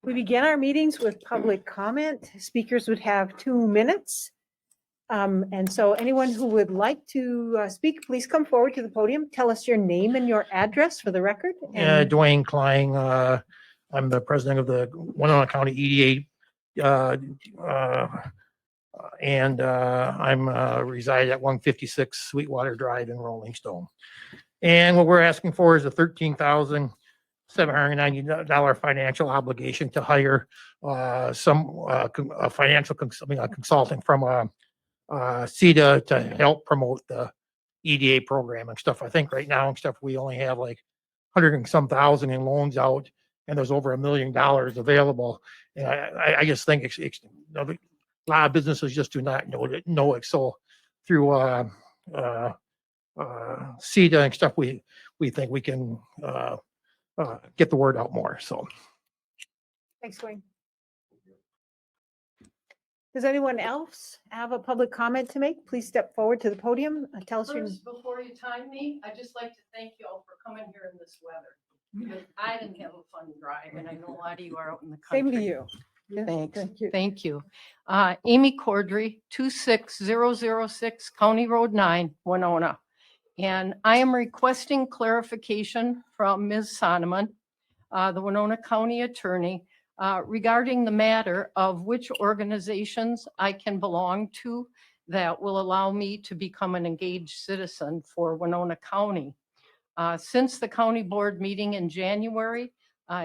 We begin our meetings with public comment. Speakers would have 2 minutes. And so anyone who would like to speak, please come forward to the podium. Tell us your name and your address for the record. And Dwayne Klein. I'm the president of the Winona County EDA. And I'm reside at 156 Sweetwater Drive in Rolling Stone. And what we're asking for is a $13,790 financial obligation to hire some financial consulting from CETA to help promote the EDA program and stuff. I think right now and stuff, we only have like 100 and some thousand in loans out, and there's over $1 million available. And I just think it's a lot of businesses just do not know it. So through CETA and stuff, we think we can get the word out more. So thanks, Wayne. Does anyone else have a public comment to make? Please step forward to the podium. Tell us your. First, before you time me, I'd just like to thank you all for coming here in this weather. Because I didn't have a fun drive, and I know a lot of you are out in the country. Same to you. Yeah, Thanks. thank you. Thank you. Amy Cordry, 26006 County Road 9, Winona. And I am requesting clarification from Ms. Sonneman, the Winona County Attorney, regarding the matter of which organizations I can belong to that will allow me to become an engaged citizen for Winona County. Since the county board meeting in January,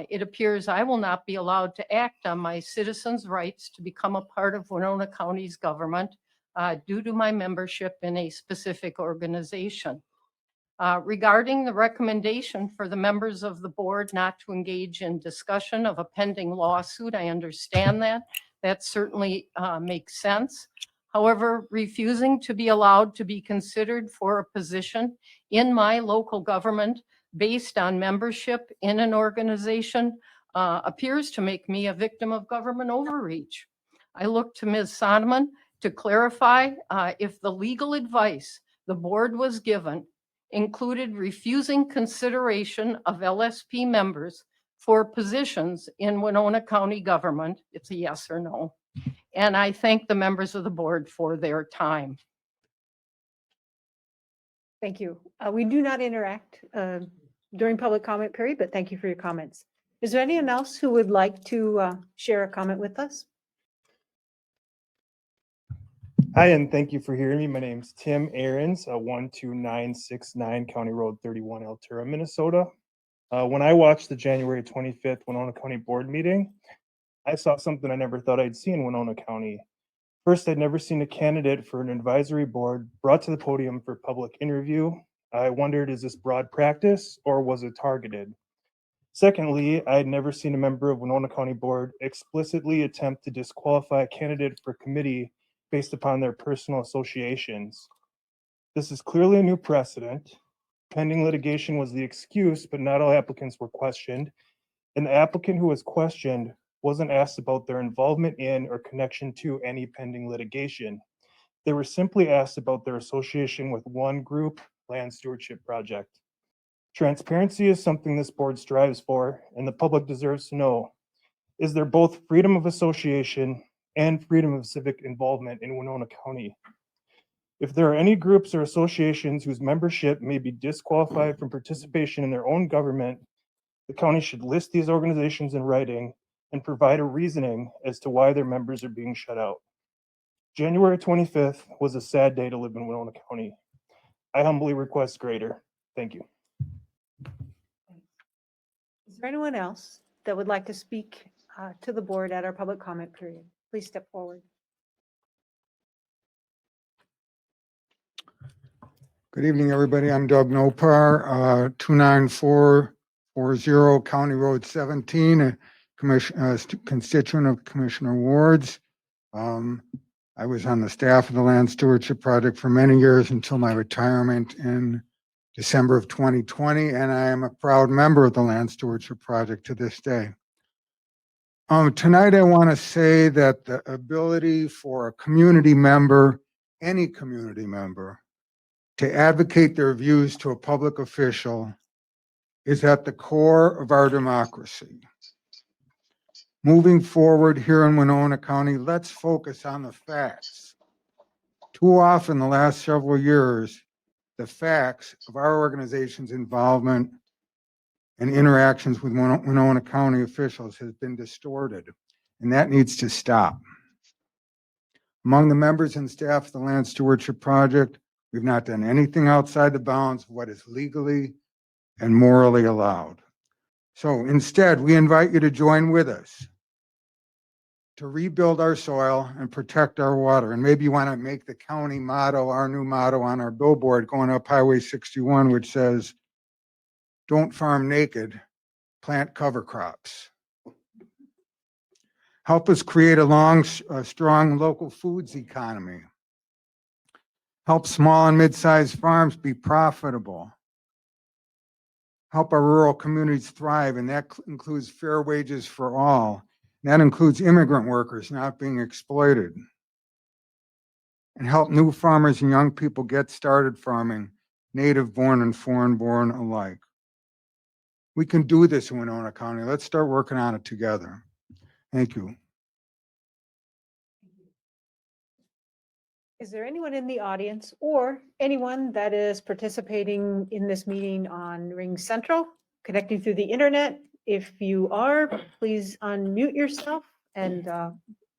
it appears I will not be allowed to act on my citizens' rights to become a part of Winona County's government due to my membership in a specific organization. Regarding the recommendation for the members of the board not to engage in discussion of a pending lawsuit, I understand that. That certainly makes sense. However, refusing to be allowed to be considered for a position in my local government based on membership in an organization appears to make me a victim of government overreach. I look to Ms. Sonneman to clarify if the legal advice the board was given included refusing consideration of LSP members for positions in Winona County government. It's a yes or no. And I thank the members of the board for their time. Thank you. We do not interact during public comment period, but thank you for your comments. Is there anyone else who would like to share a comment with us? Hi, and thank you for hearing me. My name's Tim Ahrens, 12969 County Road 31, Altura, Minnesota. When I watched the January 25th Winona County Board meeting, I saw something I never thought I'd see in Winona County. First, I'd never seen a candidate for an advisory board brought to the podium for public interview. I wondered, is this broad practice or was it targeted? Secondly, I had never seen a member of Winona County Board explicitly attempt to disqualify a candidate for committee based upon their personal associations. This is clearly a new precedent. Pending litigation was the excuse, but not all applicants were questioned. And the applicant who was questioned wasn't asked about their involvement in or connection to any pending litigation. They were simply asked about their association with one group, Land Stewardship Project. Transparency is something this board strives for, and the public deserves to know. Is there both freedom of association and freedom of civic involvement in Winona County? If there are any groups or associations whose membership may be disqualified from participation in their own government, the county should list these organizations in writing and provide a reasoning as to why their members are being shut out. January 25th was a sad day to live in Winona County. I humbly request greater. Thank you. Is there anyone else that would like to speak to the board at our public comment period? Please step forward. Good evening, everybody. I'm Doug Nopar, 29440 County Road 17, a constituent of Commissioner Ward's. I was on the staff of the Land Stewardship Project for many years until my retirement in December of 2020, and I am a proud member of the Land Stewardship Project to this day. Tonight, I want to say that the ability for a community member, any community member, to advocate their views to a public official is at the core of our democracy. Moving forward here in Winona County, let's focus on the facts. Too often the last several years, the facts of our organization's involvement and interactions with Winona County officials has been distorted, and that needs to stop. Among the members and staff of the Land Stewardship Project, we've not done anything outside the bounds of what is legally and morally allowed. So instead, we invite you to join with us to rebuild our soil and protect our water. And maybe you want to make the county motto, our new motto on our billboard going up Highway 61, which says, "Don't farm naked, plant cover crops." Help us create a strong local foods economy. Help small and mid-sized farms be profitable. Help our rural communities thrive, and that includes fair wages for all. And that includes immigrant workers not being exploited. And help new farmers and young people get started farming, native-born and foreign-born alike. We can do this in Winona County. Let's start working on it together. Thank you. Is there anyone in the audience or anyone that is participating in this meeting on Ring Central, connecting through the internet? If you are, please unmute yourself and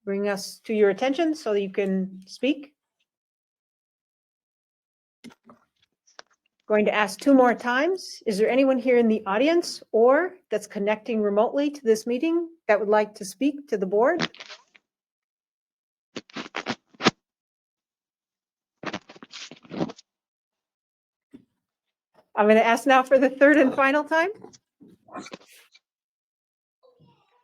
bring us to your attention so that you can speak. Going to ask 2 more times. Is there anyone here in the audience or that's connecting remotely to this meeting that would like to speak to the board? I'm going to ask now for the 3rd and final time.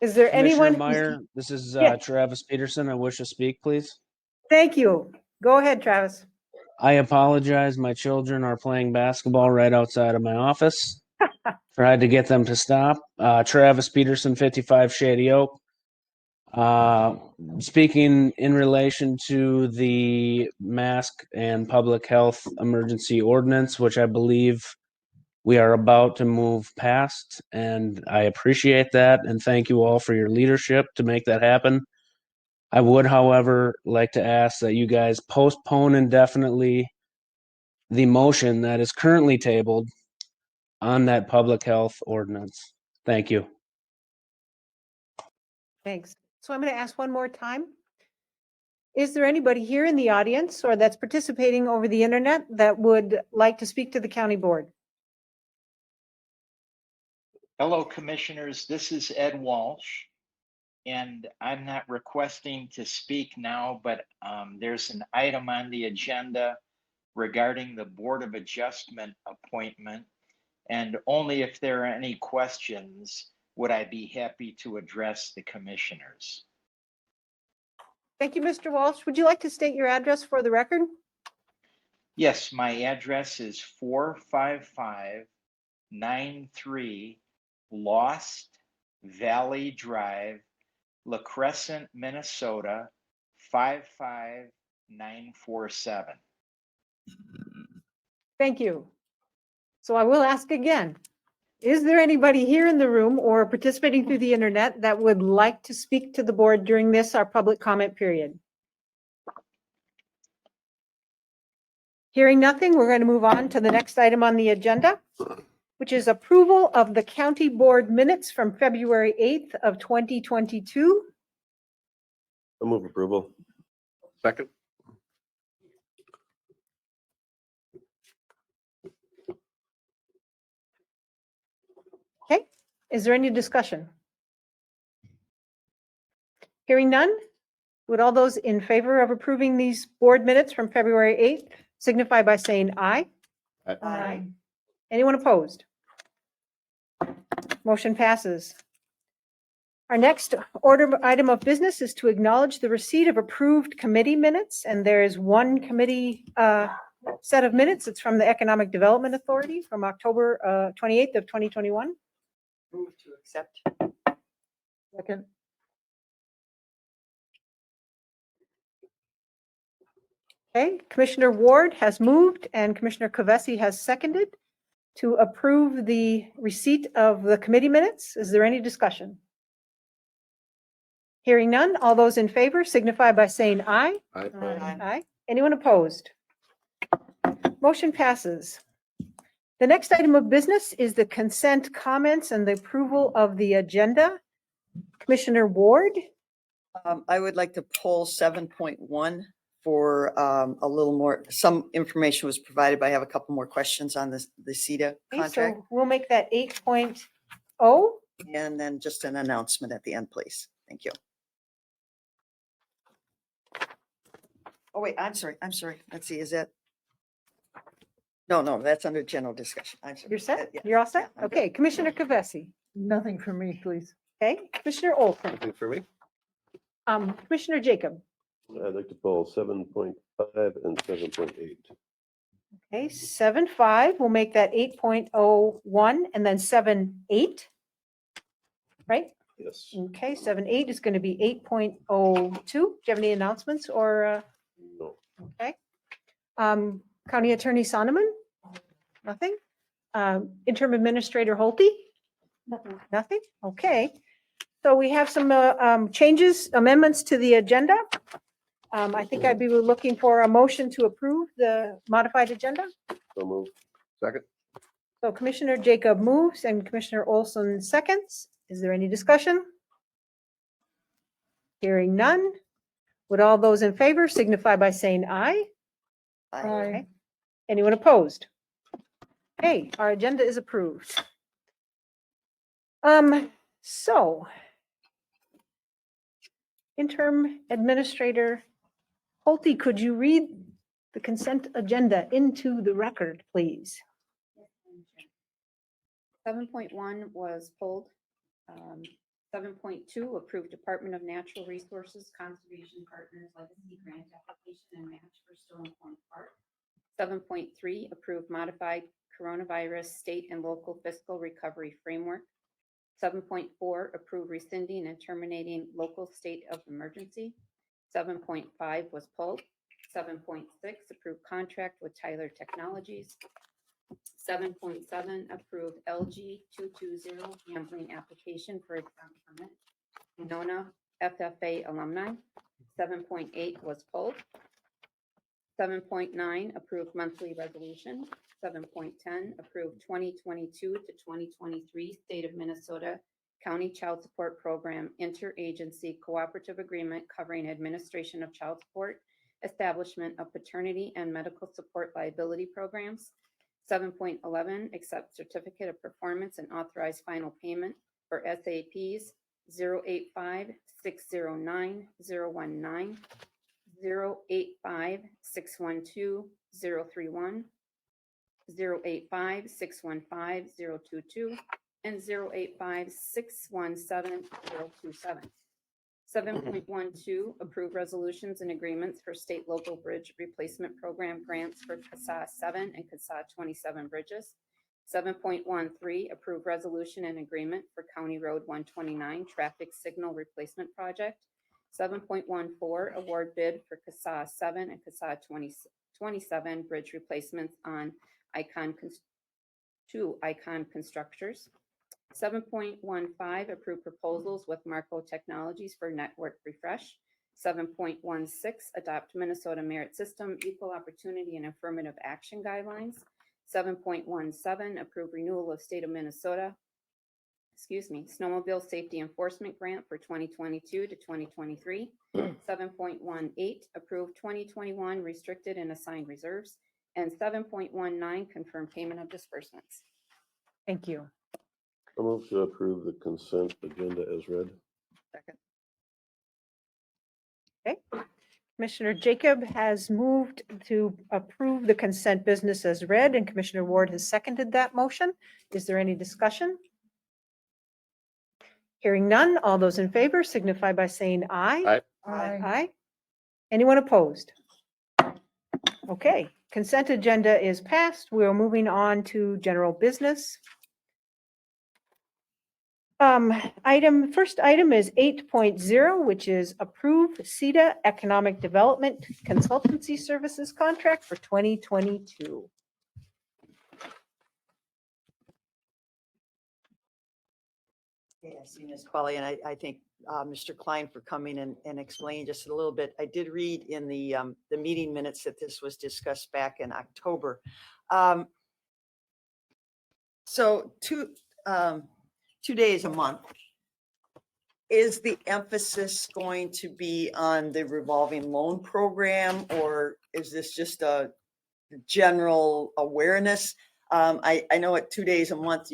Is there Commissioner anyone? Meyer, this is Yeah. Travis Peterson. I wish to speak, please. Thank you. Go ahead, Travis. I apologize. My children are playing basketball right outside of my office. Tried to get them to stop. Travis Peterson, 55 Shady Oak. Speaking in relation to the mask and public health emergency ordinance, which I believe we are about to move past, and I appreciate that, and thank you all for your leadership to make that happen. I would, however, like to ask that you guys postpone indefinitely the motion that is currently tabled on that public health ordinance. Thank you. Thanks. So I'm going to ask one more time. Is there anybody here in the audience or that's participating over the internet that would like to speak to the county board? Hello, commissioners. This is Ed Walsh, and I'm not requesting to speak now, but there's an item on the agenda regarding the Board of Adjustment appointment, and only if there are any questions would I be happy to address the commissioners. Thank you, Mr. Walsh. Would you like to state your address for the record? Yes, my address is 45593 Lost Valley Drive, La Crescent, Minnesota, 55947. Thank you. So I will ask again. Is there anybody here in the room or participating through the internet that would like to speak to the board during this, our public comment period? Hearing nothing, we're going to move on to the next item on the agenda, which is approval of the county board minutes from February 8th of 2022. I move approval. Second. Okay, is there any discussion? Hearing none, would all those in favor of approving these board minutes from February 8th signify by saying aye? Aye. Anyone opposed? Motion passes. Our next order item of business is to acknowledge the receipt of approved committee minutes, and there is one committee set of minutes. It's from the Economic Development Authority from October 28th of 2021. Move to accept. Second. Okay, Commissioner Ward has moved and Commissioner Kovesi has seconded to approve the receipt of the committee minutes. Is there any discussion? Hearing none, all those in favor signify by saying aye. Aye. Aye. Anyone opposed? Motion passes. The next item of business is the consent comments and the approval of the agenda. Commissioner Ward, I would like to pull 7.1 for a little more, some information was provided, but I have a couple more questions on the CETA okay, contract. so we'll make that 8.0. And then just an announcement at the end, please. Thank you. Oh, wait, I'm sorry. Let's see, is that? No, that's under general discussion. I'm sorry. You're set? Yeah, You're all set? yeah, I'm good. Okay, Commissioner Kavesi. Nothing for me, please. Okay, Commissioner Olson. Nothing for me. Commissioner Jacob. I'd like to pull 7.5 and 7.8. Okay, 7.5, we'll make that 8.01 and then 7.8. Right? Yes. Okay, 7.8 is going to be 8.02. Do you have any announcements or, No. okay? County Attorney Sonneman? Nothing? Interim Administrator Holte? Nothing? Okay. So we have some changes, amendments to the agenda. I think I'd be looking for a motion to approve the modified agenda. So move. Second. So Commissioner Jacob moves and Commissioner Olson seconds. Is there any discussion? Hearing none. Would all those in favor signify by saying aye? Aye. Anyone opposed? Okay, our agenda is approved. So Interim Administrator Holte, could you read the consent agenda into the record, please? 7.1 was pulled. 7.2 approved Department of Natural Resources Conservation Partners Legacy Grant Application and Match for Stone Point Park. 7.3 approved modified coronavirus state and local fiscal recovery framework. 7.4 approved rescinding and terminating local state of emergency. 7.5 was pulled. 7.6 approved contract with Tyler Technologies. 7.7 approved LG 220 gambling application for exam permit. Winona FFA alumni. 7.8 was pulled. 7.9 approved monthly resolution. 7.10 approved 2022 to 2023 State of Minnesota County Child Support Program Interagency Cooperative Agreement covering administration of child support, establishment of paternity and medical support liability programs. 7.11 accept certificate of performance and authorize final payment for SAPs 085 609 019, 085 612 031, 085 615 022, and 085 617 027. 7.12 approve resolutions and agreements for state local bridge replacement program grants for CASA 7 and CASA 27 bridges. 7.13 approve resolution and agreement for County Road 129 traffic signal replacement project. 7.14 award bid for CASA 7 and CASA 27 bridge replacements on Icon Constructors. 7.15 approve proposals with Marco Technologies for network refresh. 7.16 adopt Minnesota Merit System Equal Opportunity and Affirmative Action Guidelines. 7.17 approve renewal of State of Minnesota snowmobile safety enforcement grant for 2022 to 2023. 7.18 approve 2021 restricted and assigned reserves, and 7.19 confirm payment of disbursements. Thank you. I move to approve the consent agenda as read. Second. Okay. Commissioner Jacob has moved to approve the consent business as read, and Commissioner Ward has seconded that motion. Is there any discussion? Hearing none, all those in favor signify by saying aye. Aye. Aye. Anyone opposed? Okay, consent agenda is passed. We are moving on to general business. First item is 8.0, which is approve CETA Economic Development Consultancy Services Contract for 2022. Okay, I see Ms. Qualley, and I thank Mr. Klein for coming and explaining just a little bit. I did read in the meeting minutes that this was discussed back in October. So 2 days a month. Is the emphasis going to be on the revolving loan program, or is this just a general awareness? I know at 2 days a month,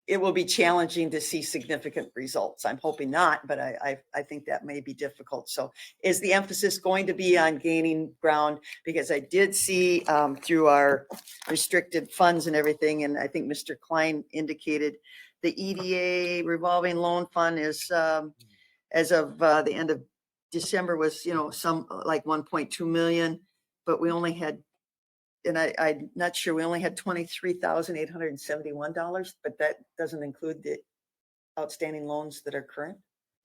it will be challenging to see significant results. I'm hoping not, but I think that may be difficult. So is the emphasis going to be on gaining ground? Because I did see through our restricted funds and everything, and I think Mr. Klein indicated the EDA revolving loan fund is as of the end of December was, some like 1.2 million, but we only had, and I'm not sure, we only had $23,871, but that doesn't include the outstanding loans that are current.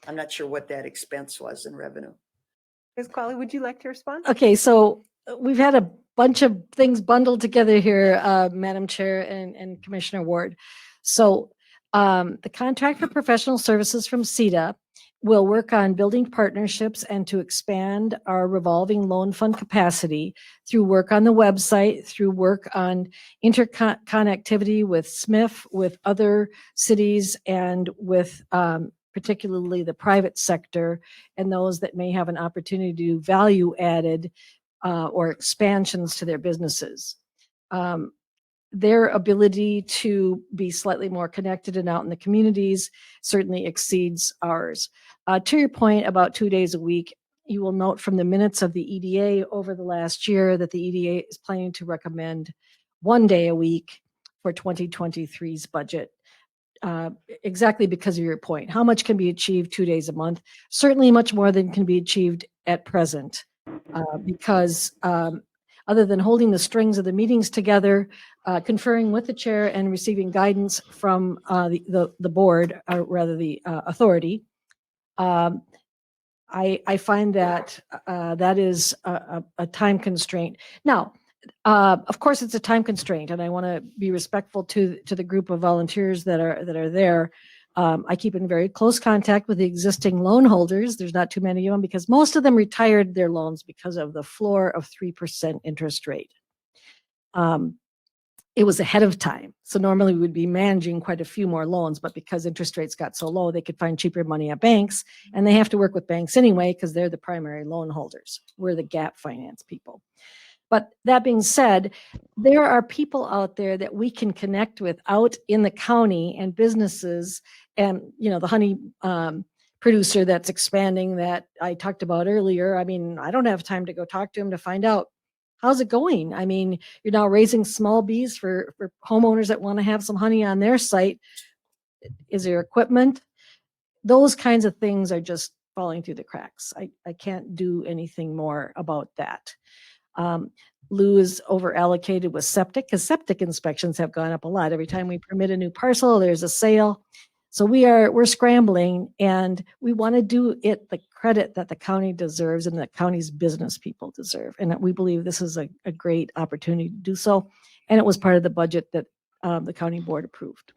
I'm not sure what that expense was in revenue. Ms. Qualley, would you like to respond? Okay, so we've had a bunch of things bundled together here, Madam Chair and Commissioner Ward. So the contract for professional services from CETA will work on building partnerships and to expand our revolving loan fund capacity through work on the website, through work on interconnectivity with SMIF, with other cities, and with particularly the private sector and those that may have an opportunity to do value added or expansions to their businesses. Their ability to be slightly more connected and out in the communities certainly exceeds ours. To your point about 2 days a week, you will note from the minutes of the EDA over the last year that the EDA is planning to recommend 1 day a week for 2023's budget. Exactly because of your point. How much can be achieved 2 days a month? Certainly much more than can be achieved at present. Because other than holding the strings of the meetings together, conferring with the chair and receiving guidance from the board, or rather the authority, I find that that is a time constraint. Now, of course, it's a time constraint, and I want to be respectful to the group of volunteers that are there. I keep in very close contact with the existing loan holders. There's not too many of them because most of them retired their loans because of the floor of 3% interest rate. It was ahead of time. So normally we would be managing quite a few more loans, but because interest rates got so low, they could find cheaper money at banks, and they have to work with banks anyway because they're the primary loan holders. We're the gap finance people. But that being said, there are people out there that we can connect with out in the county and businesses, and the honey producer that's expanding that I talked about earlier. I mean, I don't have time to go talk to him to find out how's it going. I mean, you're now raising small bees for homeowners that want to have some honey on their site. Is there equipment? Those kinds of things are just falling through the cracks. I can't do anything more about that. Lou is over allocated with septic because septic inspections have gone up a lot. Every time we permit a new parcel, there's a sale. So we're scrambling, and we want to do it the credit that the county deserves and that county's business people deserve. And we believe this is a great opportunity to do so. And it was part of the budget that the county board approved.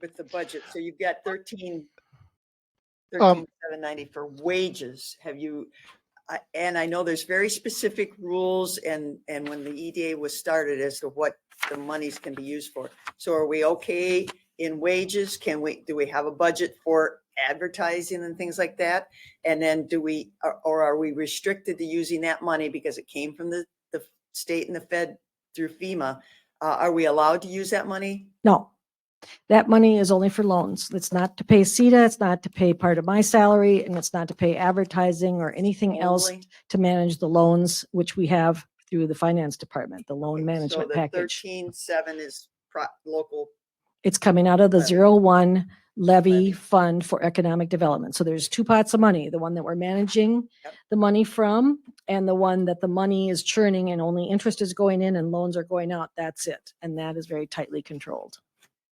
With the budget, so you've got 13,790 for wages. Have you? And I know there's very specific rules and when the EDA was started as to what the monies can be used for. So are we okay in wages? Do we have a budget for advertising and things like that? And then or are we restricted to using that money because it came from the state and the Fed through FEMA? Are we allowed to use that money? No. That money is only for loans. It's not to pay CETA. It's not to pay part of my salary, and it's not to pay advertising or anything else to manage the loans, which we have through the finance department, the loan management package. So the 13.7 is local. It's coming out of the 01 levy fund for economic development. So there's two pots of money, the one that we're managing the money from, and the one that the money is churning and only interest is going in and loans are going out. That's it. And that is very tightly controlled.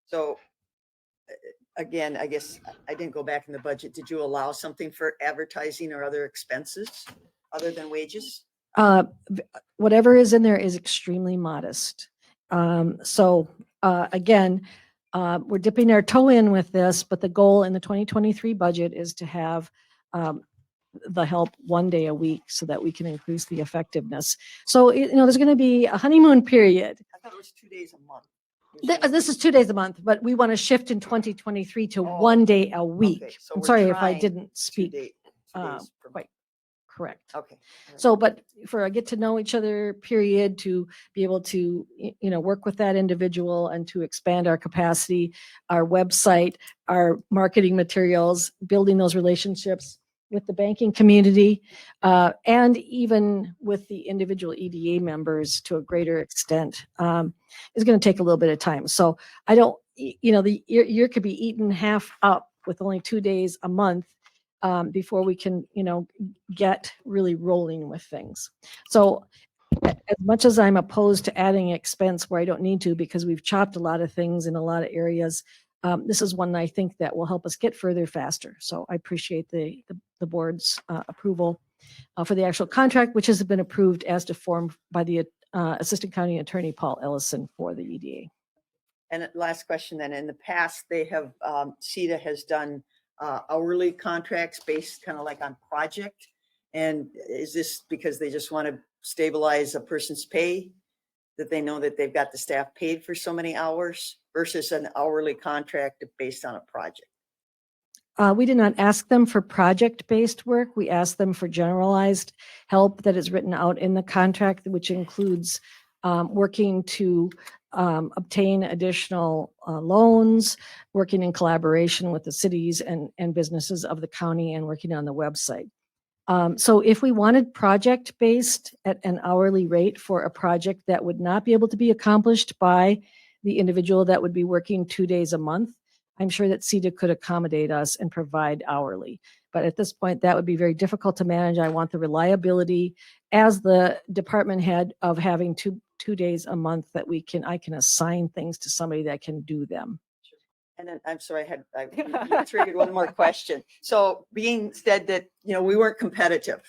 So again, I guess I didn't go back in the budget. Did you allow something for advertising or other expenses other than wages? Whatever is in there is extremely modest. Again, we're dipping our toe in with this, but the goal in the 2023 budget is to have the help 1 day a week so that we can increase the effectiveness. So, there's going to be a honeymoon period. I thought it was 2 days a month. You're saying- This is 2 days a month, but we want to shift in 2023 to Oh, 1 day a Okay, week. so I'm we're sorry if I trying didn't 2 speak days per quite month. correct. Okay. all right. So, but for a get to know each other period, to be able to, work with that individual and to expand our capacity, our website, our marketing materials, building those relationships with the banking community, and even with the individual EDA members to a greater extent, is going to take a little bit of time. So I don't, the year could be eaten half up with only 2 days a month, before we can, get really rolling with things. So as much as I'm opposed to adding expense where I don't need to, because we've chopped a lot of things in a lot of areas, this is one I think that will help us get further faster. So I appreciate the board's approval for the actual contract, which has been approved as to form by the Assistant County Attorney Paul Ellison for the EDA. And last question then, in the past, they have, CETA has done hourly contracts based kind of like on project. And is this because they just want to stabilize a person's pay? That they know that they've got the staff paid for so many hours versus an hourly contract based on a project? We did not ask them for project-based work. We asked them for generalized help that is written out in the contract, which includes working to obtain additional loans, working in collaboration with the cities and businesses of the county, and working on the website. So if we wanted project-based at an hourly rate for a project that would not be able to be accomplished by the individual that would be working 2 days a month, I'm sure that CETA could accommodate us and provide hourly. But at this point, that would be very difficult to manage. I want the reliability as the department head of having two days a month that I can assign things to somebody that can do them. And then, I'm sorry, you triggered one more question. So being said that, we weren't competitive,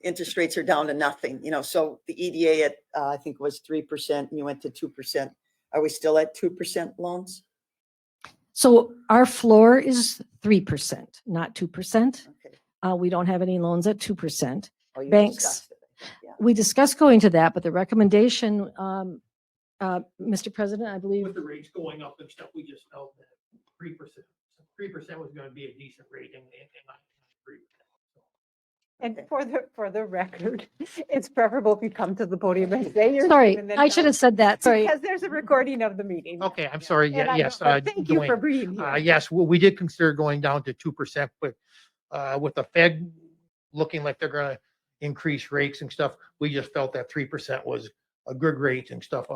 interest rates are down to nothing, so the EDA at, I think was 3% and you went to 2%. Are we still at 2% loans? So our floor is 3%, not 2%. Okay. We don't have any loans at 2%. Oh, you Banks. discussed it, I think, yeah. We discussed going to that, but the recommendation, Mr. President, I believe. With the rates going up and stuff, we just felt that 3%, 3% was going to be a decent rate, and I agree with that. And for the record, it's preferable if you come to the podium and say your Sorry, name and then I should have said that. Sorry. Because there's a recording of the meeting. Okay, I'm sorry. And Yeah, I yes. know, but thank you for Dwayne. being here. Yes, well, we did consider going down to 2%, but with the Fed looking like they're going to increase rates and stuff, we just felt that 3% was a good rate and stuff.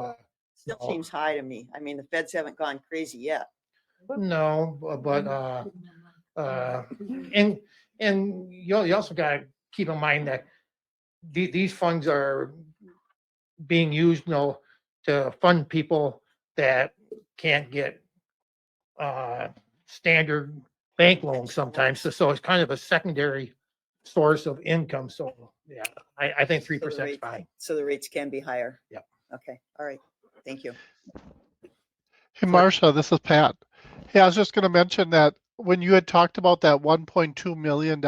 Still No. seems high to me. I mean, the feds haven't gone crazy yet. No, but and you also got to keep in mind that these funds are being used, to fund people that can't get standard bank loans sometimes. So it's kind of a secondary source of income. So yeah, I think 3% is fine. So the rates can be higher. Yep. Okay, all right. Thank you. Hey, Marcia, this is Pat. Hey, I was just going to mention that when you had talked about that $1.2 million,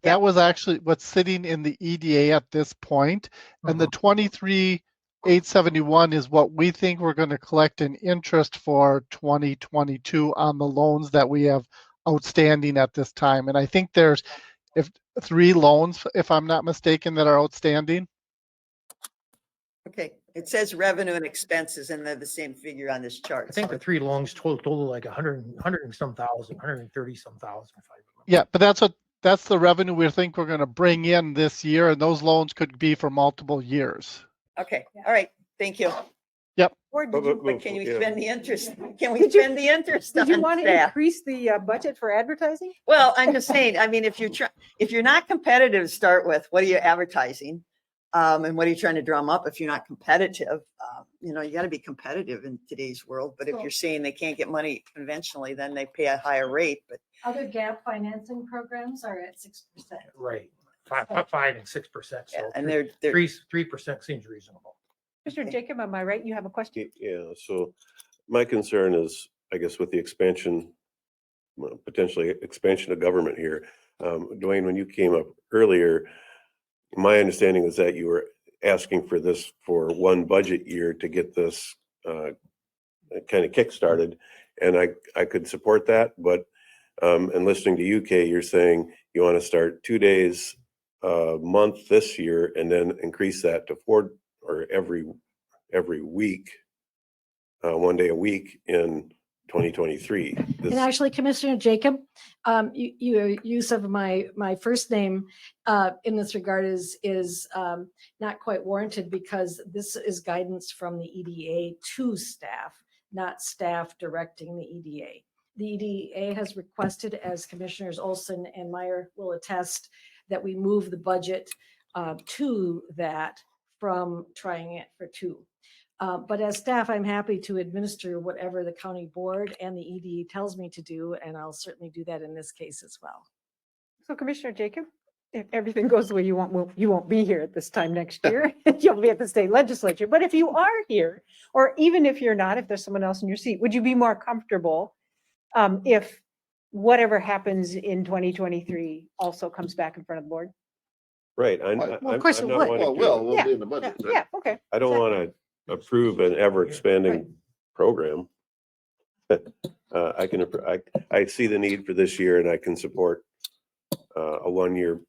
that was actually what's sitting in the EDA at this point. And the 23,871 is what we think we're going to collect in interest for 2022 on the loans that we have outstanding at this time. And I think there's 3 loans, if I'm not mistaken, that are outstanding. Okay, it says revenue and expenses and they're the same figure on this chart. I think the 3 loans total like 100 and some thousand, 130 some thousand. If I remember. Yeah, but that's the revenue we think we're going to bring in this year, and those loans could be for multiple years. Okay, all right, thank you. Yep. Or did you, But can we Yeah. spend the interest? Can we spend the interest did you on want to staff? increase the budget for advertising? Well, I'm just saying, I mean, if you're not competitive to start with, what are you advertising? And what are you trying to drum up if you're not competitive? You got to be competitive in today's world. But if you're saying they can't get money conventionally, then they pay a higher rate. But Other gap financing programs are at 6%. Right, 5 and 6%. So yeah, and they're 3% seems reasonable. Mr. Jacob, am I right? You have a question? Yeah, so my concern is I guess with the expansion, well, potentially expansion of government here. Dwayne, when you came up earlier, my understanding was that you were asking for this for one budget year to get this kind of kick-started, and I could support that, but and listening to you, Kay, you're saying you want to start 2 days a month this year and then increase that to 4 or every week, 1 day a week in 2023. And actually, Commissioner Jacob, your use of my first name in this regard is not quite warranted, because this is guidance from the EDA to staff, not staff directing the EDA. The EDA has requested, as Commissioners Olson and Meyer will attest, that we move the budget to that from trying it for 2. But as staff, I'm happy to administer whatever the county board and the EDA tells me to do, and I'll certainly do that in this case as well. So Commissioner Jacob, if everything goes the way you want, you won't be here at this time next year. You'll be at the state legislature. But if you are here, or even if you're not, if there's someone else in your seat, would you be more comfortable if whatever happens in 2023 also comes back in front of the board? Right. Well, of course it would. Well, we'll be in the budget. Yeah, okay. I don't want to approve an ever expanding program. I see the need for this year, and I can support a 1-year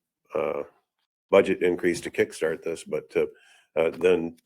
budget increase to kickstart this, but to then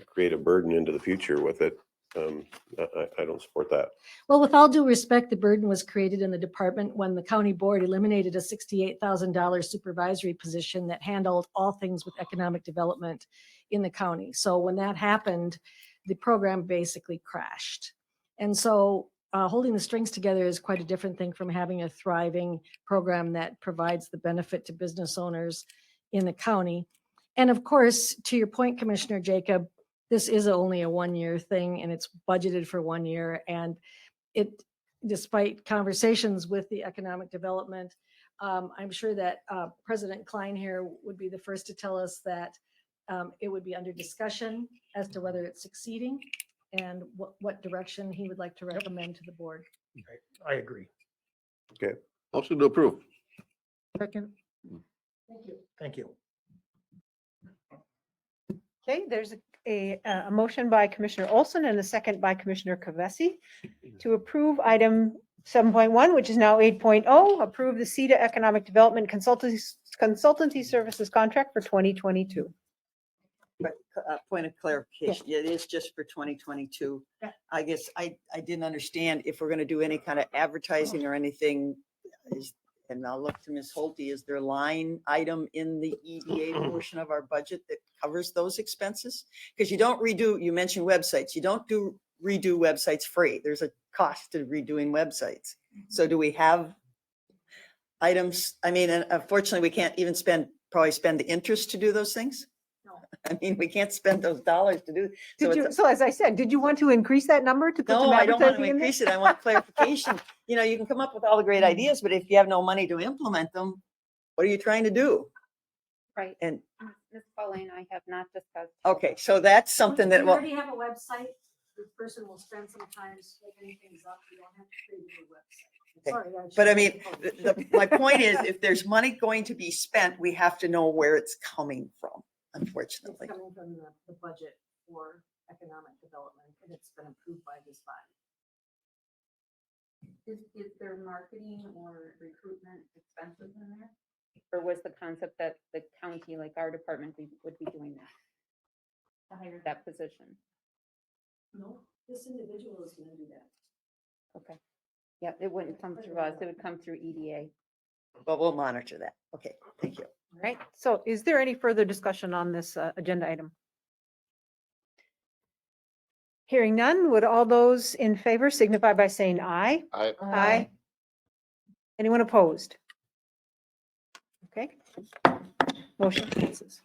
create a burden into the future with it, I don't support that. Well, with all due respect, the burden was created in the department when the county board eliminated a $68,000 supervisory position that handled all things with economic development in the county. So when that happened, the program basically crashed. And so holding the strings together is quite a different thing from having a thriving program that provides the benefit to business owners in the county. And of course, to your point, Commissioner Jacob, this is only a 1-year thing, and it's budgeted for 1 year. And it, despite conversations with the economic development, I'm sure that President Klein here would be the first to tell us that it would be under discussion as to whether it's succeeding and what direction he would like to recommend to the board. I agree. Okay. Motion to approve. Second. Thank you. Thank you. Okay, there's a motion by Commissioner Olson and a second by Commissioner Kavesi to approve item 7.1, which is now 8.0, approve the CETA Economic Development Consultancy Services Contract for 2022. But point of clarification, it is just for 2022. Yeah. I guess I didn't understand if we're going to do any kind of advertising or anything. And I'll look to Ms. Holte, is there a line item in the EDA portion of our budget that covers those expenses? Because you don't redo, you mentioned websites, you don't redo websites free. There's a cost to redoing websites. So do we have items? I mean, and unfortunately, we can't even probably spend the interest to do those things. No. I mean, we can't spend those dollars to do. So as I said, did you want to increase that number to put some No, I don't want to advertising in there? increase it. I want clarification. You know, you can come up with all the great ideas, but if you have no money to implement them, what are you trying to do? Right. And, Ms. Pauline, I have not discussed. okay, so that's something that, We well, already have a website. The person will spend some time making things up. You don't have to create a new website. Okay. Sorry, but I mean, my point is, if there's money going to be spent, we have to know where it's coming from, It's unfortunately. coming from the budget for economic development, and it's been approved by this body. Is there marketing or recruitment expenses in there? Or was the concept that the county, like our department, would be doing that? To hire that position? No, this individual is going to do that. Okay. Yeah, it wouldn't come through us. It would come through EDA. But we'll monitor that. Okay, thank you. All right, so is there any further discussion on this agenda item? Hearing none, would all those in favor signify by saying aye? Aye. Aye. Anyone opposed? Okay. Motion passes.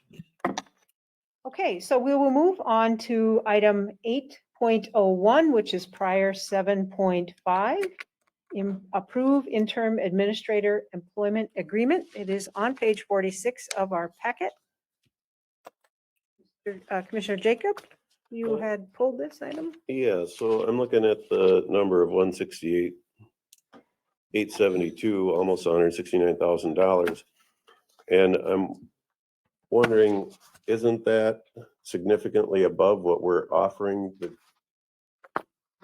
Okay, so we will move on to item 8.01, which is prior 7.5. Approve interim administrator employment agreement. It is on page 46 of our packet. Commissioner Jacob, you had pulled this item? Yeah, so I'm looking at the number of 168, 872, almost $169,000. And I'm wondering, isn't that significantly above what we're offering the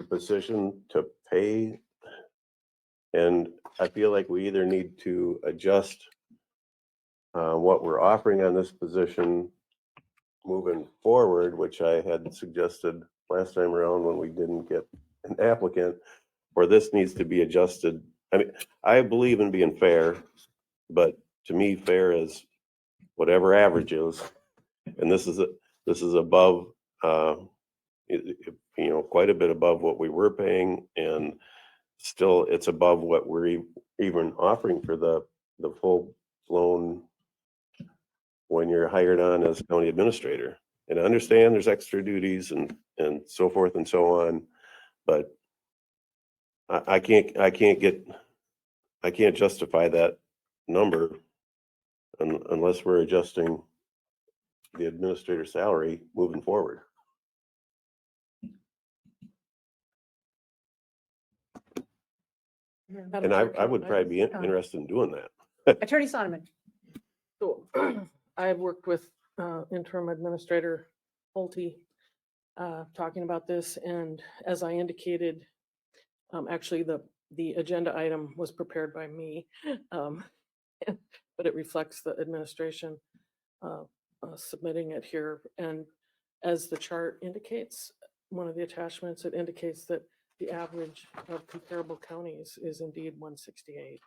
position to pay? And I feel like we either need to adjust what we're offering on this position moving forward, which I had suggested last time around when we didn't get an applicant, or this needs to be adjusted. I mean, I believe in being fair, but to me, fair is whatever average is. And this is above, quite a bit above what we were paying, and still it's above what we're even offering for the full blown when you're hired on as county administrator. And I understand there's extra duties and so forth and so on, but I can't justify that number unless we're adjusting the administrator salary moving forward. And I would probably be interested in doing that. Attorney Sonneman. So I've worked with interim administrator Pulte talking about this, and as I indicated, actually the agenda item was prepared by me, but it reflects the administration submitting it here. And as the chart indicates, one of the attachments, it indicates that the average of comparable counties is indeed 168.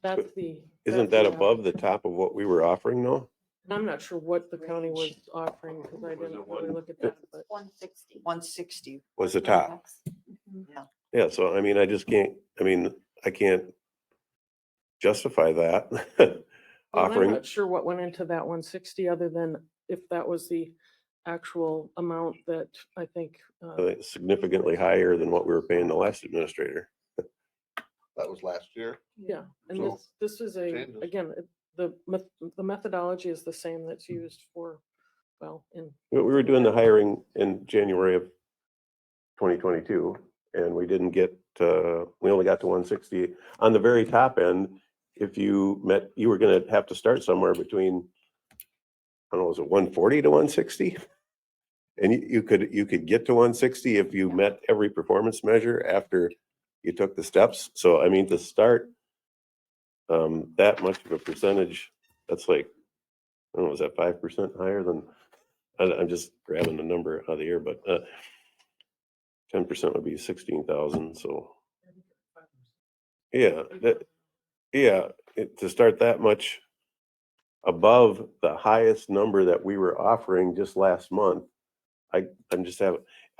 That's the. Isn't that above the top of what we were offering though? I'm not sure what the county was offering because I didn't really look at that, but 160. 160. Was the top. Yeah. Yeah, so I mean, I can't justify that. well, I'm Offering, not sure what went into that 160 other than if that was the actual amount that I think. significantly higher than what we were paying the last administrator. That was last year. Yeah, and So, this is changes. again, the methodology is the same that's used for, well, in. We were doing the hiring in January of 2022, and we didn't get, we only got to 160. On the very top end, if you were gonna have to start somewhere between, I don't know, was it 140 to 160? And you could get to 160 if you met every performance measure after you took the steps. So I mean, to start that much of a percentage, that's like, I don't know, was that 5% higher than, I'm just grabbing the number out of the air, but 10% would be 16,000. So yeah, to start that much above the highest number that we were offering just last month, I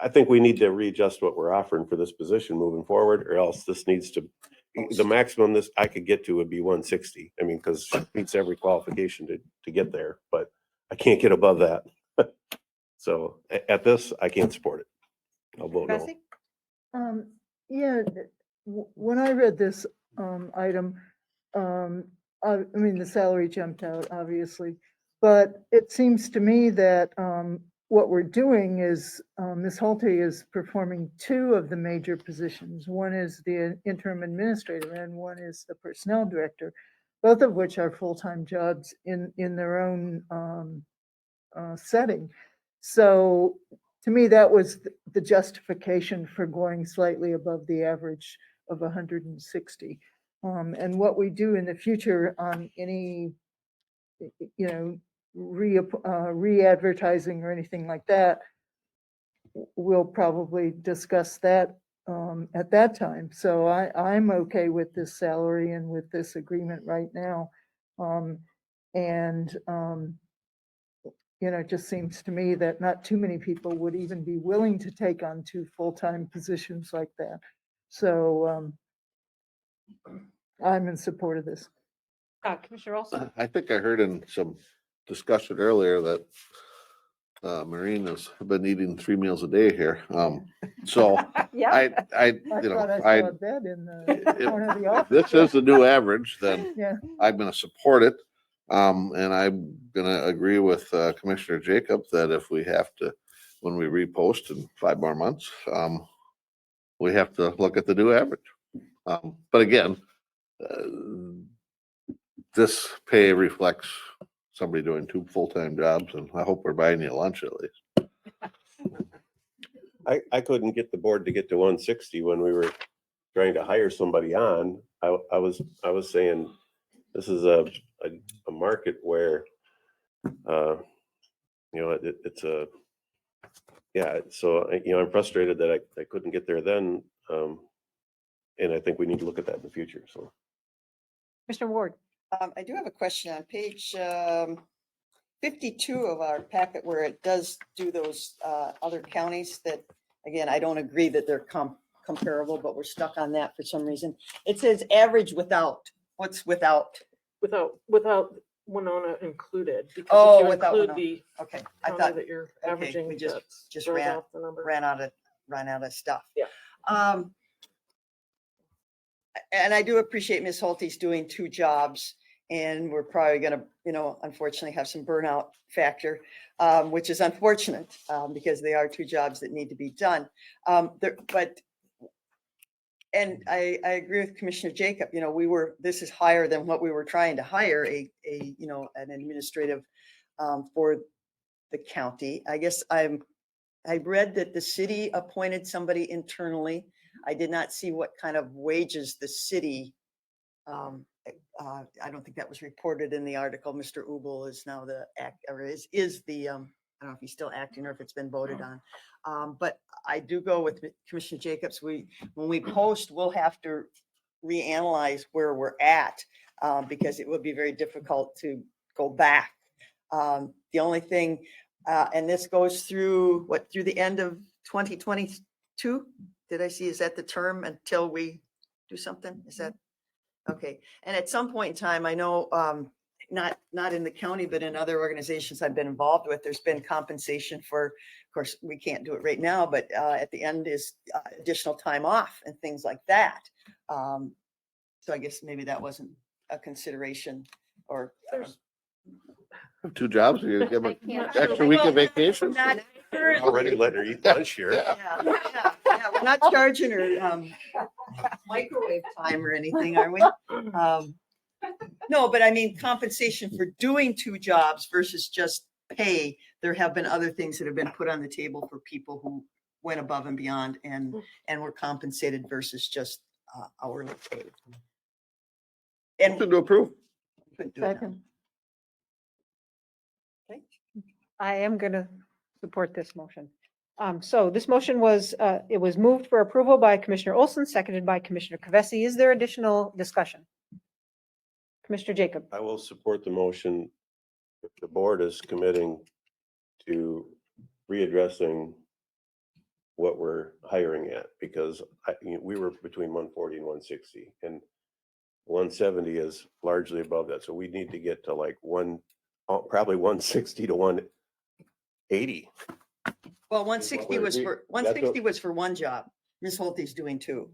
think we need to readjust what we're offering for this position moving forward, or else this needs to, the maximum this I could get to would be 160. I mean, because it meets every qualification to get there, but I can't get above that. So at this, I can't support it. I'll vote no. Bessie? Yeah, when I read this item, I mean, the salary jumped out, obviously, but it seems to me that what we're doing is Ms. Holte is performing two of the major positions. One is the interim administrator and one is the personnel director, both of which are full-time jobs in their own setting. So to me, that was the justification for going slightly above the average of 160. And what we do in the future on any, re-advertising or anything like that, we'll probably discuss that at that time. So I'm okay with this salary and with this agreement right now. It just seems to me that not too many people would even be willing to take on two full-time positions like that. So I'm in support of this. Commissioner Olson? I think I heard in some discussion earlier that Marine has been eating 3 meals a day here. So Yeah. I thought I saw a bed in the corner of the office. this is the new average, then Yeah. I'm going to support it. And I'm gonna agree with Commissioner Jacob that if we have to, when we repost in 5 more months, we have to look at the new average. But again, this pay reflects somebody doing 2 full-time jobs, and I hope we're buying you lunch at least. I couldn't get the board to get to 160 when we were trying to hire somebody on. I was saying, this is a market where, it's a, yeah, so, I'm frustrated that I couldn't get there then. And I think we need to look at that in the future, so. Mr. Ward, I do have a question on page 52 of our packet where it does do those other counties that, again, I don't agree that they're comparable, but we're stuck on that for some reason. It says average without. What's without? Without Winona included. Because Oh, if you without include Winona. the Okay, I county thought that you're okay, averaging, we that just throws ran off the number. ran out of stuff. Yeah. And I do appreciate Ms. Holte's doing 2 jobs, and we're probably going to, unfortunately have some burnout factor, which is unfortunate because they are 2 jobs that need to be done. And I agree with Commissioner Jacob. This is higher than what we were trying to hire an administrative for the county. I guess I read that the city appointed somebody internally. I did not see what kind of wages the city, I don't think that was reported in the article. Mr. Ubel is now is the, I don't know if he's still acting or if it's been voted on. But I do go with Commissioner Jacobs. When we post, we'll have to reanalyze where we're at because it would be very difficult to go back. The only thing, and this goes through the end of 2022. Did I see, is that the term until we do something? Is that okay? And at some point in time, I know not in the county, but in other organizations I've been involved with, there's been compensation for, of course, we can't do it right now, but at the end is additional time off and things like that. So I guess maybe that wasn't a consideration or. There's 2 jobs, you give I an can't- extra week of vacation? Not Already letting her eat lunch here. Yeah, we're not charging her microwave time or anything, are we? No, but I mean compensation for doing 2 jobs versus just pay. There have been other things that have been put on the table for people who went above and beyond and were compensated versus just hourly paid. And Motion to approve. couldn't do it now. Second. I am going to support this motion. So this motion was, it was moved for approval by Commissioner Olson, seconded by Commissioner Kvesi. Is there additional discussion? Commissioner Jacob? I will support the motion. If the board is committing to readdressing what we're hiring at, because we were between 140 and 160 and 170 is largely above that. So we need to get to like probably 160 to 180. Well, 160 was for 160 was for 1 job. Ms. Holte's doing 2.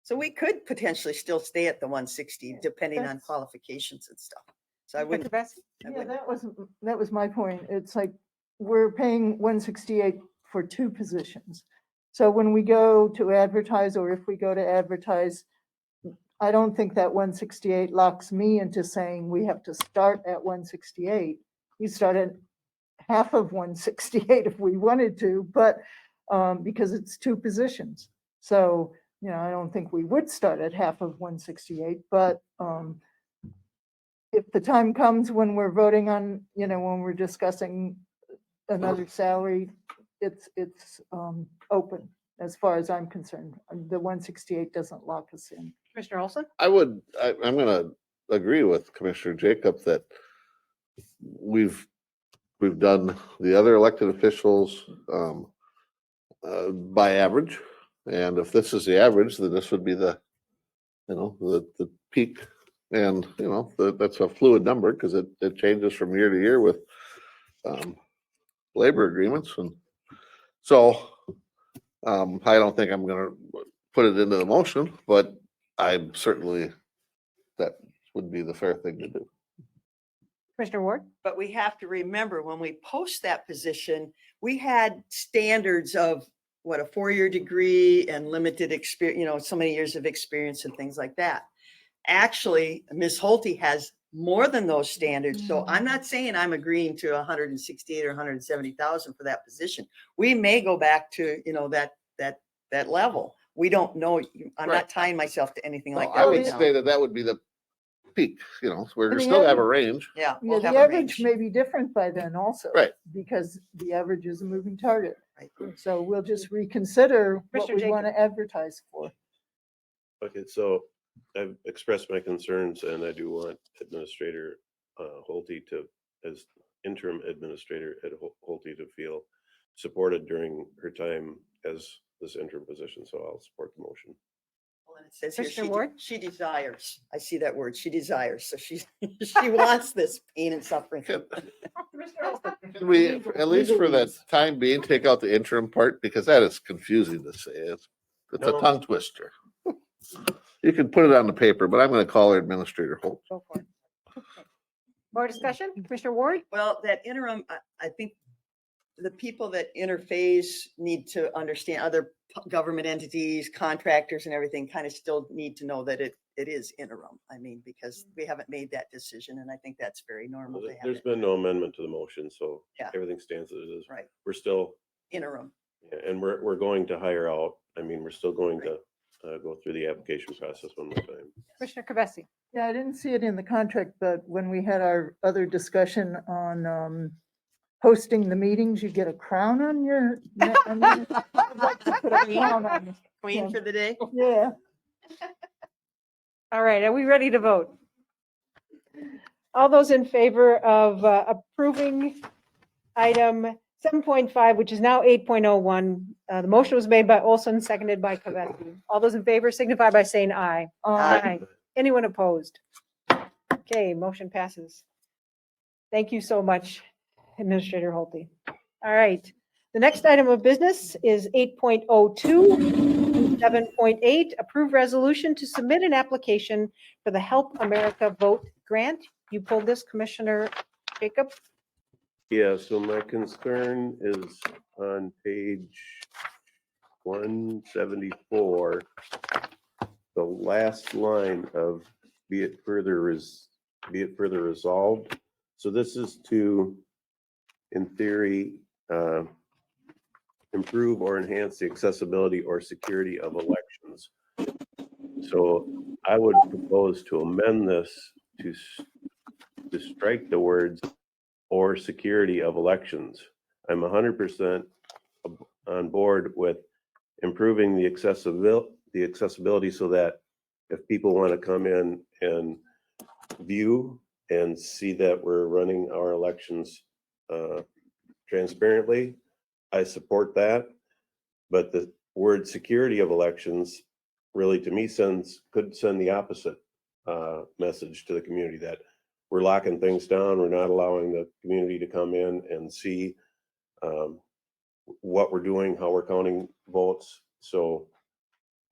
So we could potentially still stay at the 160 depending on That's- qualifications and stuff. So I Dr. wouldn't. Kvesi? Yeah, that was my point. It's like we're paying 168 for 2 positions. So when we go to advertise, or if we go to advertise, I don't think that 168 locks me into saying we have to start at 168. We start at half of 168 if we wanted to, but because it's 2 positions. So, I don't think we would start at half of 168, but if the time comes when we're voting on, when we're discussing another salary, it's open as far as I'm concerned. The 168 doesn't lock us in. Commissioner Olson? I'm gonna agree with Commissioner Jacob that we've done the other elected officials by average. And if this is the average, then this would be the peak. And, that's a fluid number because it changes from year to year with labor agreements. And so I don't think I'm gonna put it into the motion, but I'm certainly, that would be the fair thing to do. Commissioner Ward? But we have to remember, when we post that position, we had standards of what, a 4-year degree and limited experience, you know, so many years of experience and things like that. Actually, Ms. Holte has more than those standards. So I'm not saying I'm agreeing to 168 or 170,000 for that position. We may go back to, you know, that level. We don't know. I'm Right. not tying myself to anything like No, that. I right would now. say that would be the peak, you know, we're the still have a average- range. Yeah. Yeah, we'll the have a average range. may be different by then also. Right. Because the average is a moving target. Right. So we'll just reconsider what Commissioner we want to advertise for. Okay, so I've expressed my concerns and I do want Administrator Holte to, as interim administrator at Holte, to feel supported during her time as this interim position. So I'll support the motion. Well, and it says here, Commissioner Ward? she desires. I see that word. She desires. So she wants this pain and suffering. Can we, at least for the time being, take out the interim part, because that is confusing to say. It's a No. tongue twister. You can put it on the paper, but I'm gonna call her Administrator Holt. Go for it. Okay. More discussion? Commissioner Ward? Well, that interim, I think the people that interface need to understand, other government entities, contractors and everything kind of still need to know that it is interim. I mean, because we haven't made that decision, and I think that's very normal to have There's it been no amendment to the motion, so Yeah. everything stands as it is. right, We're still, interim. and we're going to hire out. I mean, we're still going to go through the application process one more time. Commissioner Kavesi? Yeah, I didn't see it in the contract, but when we had our other discussion on hosting the meetings, you get a crown on your neck. I mean, I'd like to put a crown on you. Queen Yeah. for the day. Yeah. All right, are we ready to vote? All those in favor of approving item 7.5, which is now 8.01. The motion was made by Olson, seconded by Kavesi. All those in favor signify by saying aye. Aye. Anyone opposed? Okay, motion passes. Thank you so much, Administrator Holte. All right, the next item of business is 8.02. 7.8, approve resolution to submit an application for the Help America Vote Grant. You pulled this, Commissioner Jacob? Yeah, so my concern is on page 174, the last line of be it further resolved. So this is to, in theory, improve or enhance the accessibility or security of elections. So I would propose to amend this to strike the words or security of elections. I'm 100% on board with improving the accessibility so that if people want to come in and view and see that we're running our elections transparently, I support that. But the word security of elections really, to me, could send the opposite message to the community, that we're locking things down. We're not allowing the community to come in and see what we're doing, how we're counting votes. So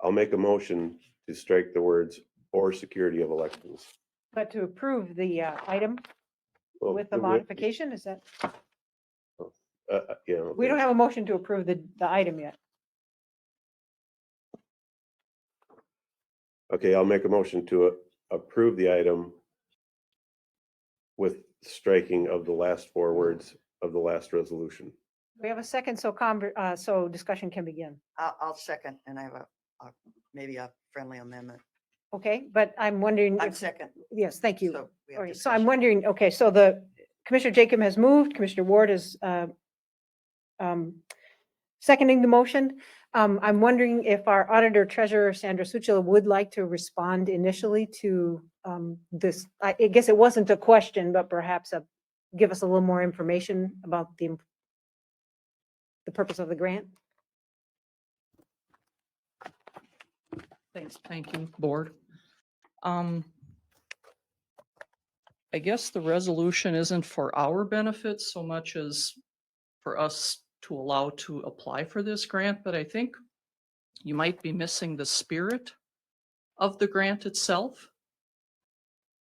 I'll make a motion to strike the words or security of elections. But to approve the item Well, with the modification, is that? Yeah. We don't have a motion to approve the item yet. Okay, I'll make a motion to approve the item with striking of the last 4 words of the last resolution. We have a second, so so discussion can begin. I'll second, and I have maybe a friendly amendment. Okay, but I'm wondering. I'm if- second. Yes, thank you. So we have All right, so I'm discussion. wondering, okay, so the Commissioner Jacob has moved, Commissioner Ward is seconding the motion. I'm wondering if our Auditor Treasurer Sandra Suchila would like to respond initially to this. I guess it wasn't a question, but perhaps give us a little more information about the purpose of the grant. Thank you, Board. I guess the resolution isn't for our benefit so much as for us to allow to apply for this grant, but I think you might be missing the spirit of the grant itself.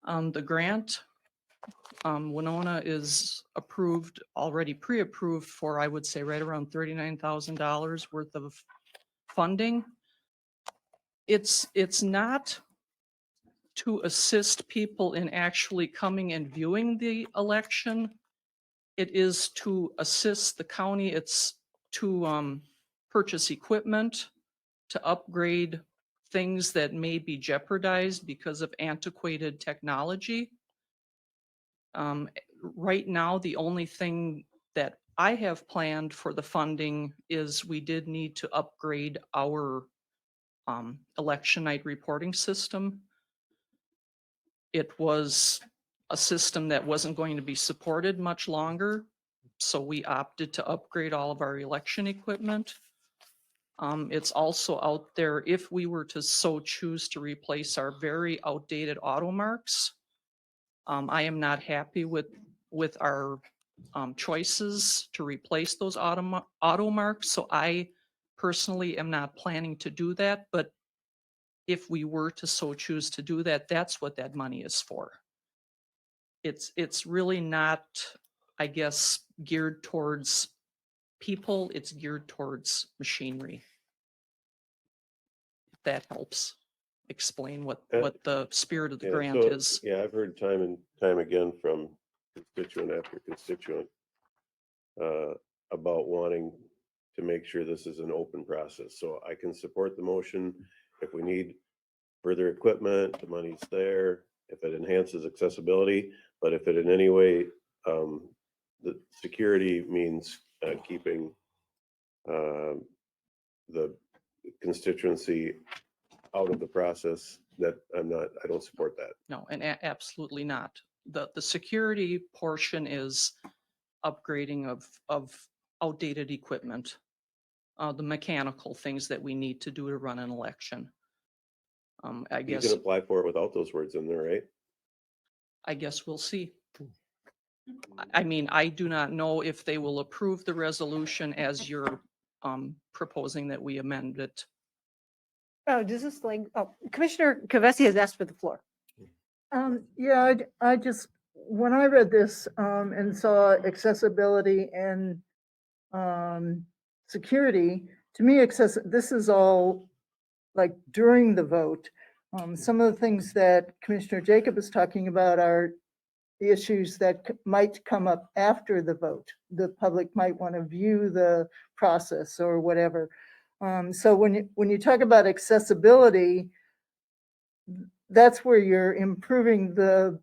The grant Winona is approved, already pre-approved for, I would say, right around $39,000 worth of funding. It's not to assist people in actually coming and viewing the election. It is to assist the county. It's to purchase equipment, to upgrade things that may be jeopardized because of antiquated technology. Right now, the only thing that I have planned for the funding is we did need to upgrade our election night reporting system. It was a system that wasn't going to be supported much longer, so we opted to upgrade all of our election equipment. It's also out there if we were to so choose to replace our very outdated auto marks. I am not happy with our choices to replace those auto marks, so I personally am not planning to do that. But if we were to so choose to do that, that's what that money is for. It's really not, I guess, geared towards people. It's geared towards machinery. That helps explain what the spirit of the Yeah, grant so, is. Yeah, I've heard time and time again from constituent after constituent about wanting to make sure this is an open process. So I can support the motion. If we need further equipment, the money's there. If it enhances accessibility, but if it in any way, the security means keeping the constituency out of the process, that I don't support that. No, and absolutely not. The security portion is upgrading of outdated equipment, the mechanical things that we need to do to run an election. I You guess can apply for it without those words in there, right? I guess we'll see. I mean, I do not know if they will approve the resolution as you're proposing that we amend it. Oh, does this like, oh, Commissioner Kavesi has asked for the floor. Yeah, I just, when I read this, and saw accessibility and, security, to me, this is all like during the vote. Some of the things that Commissioner Jacob is talking about are the issues that might come up after the vote. The public might want to view the process or whatever. So when you talk about accessibility, that's where you're improving the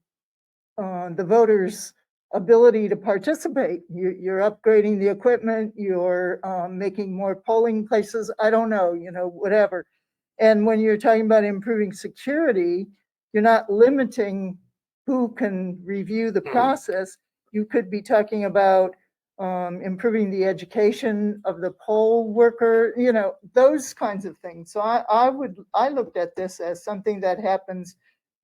voters' ability to participate. You're upgrading the equipment, you're making more polling places, I don't know, whatever. And when you're talking about improving security, you're not limiting who can review the process. You could be talking about improving the education of the poll worker, those kinds of things. So I looked at this as something that happens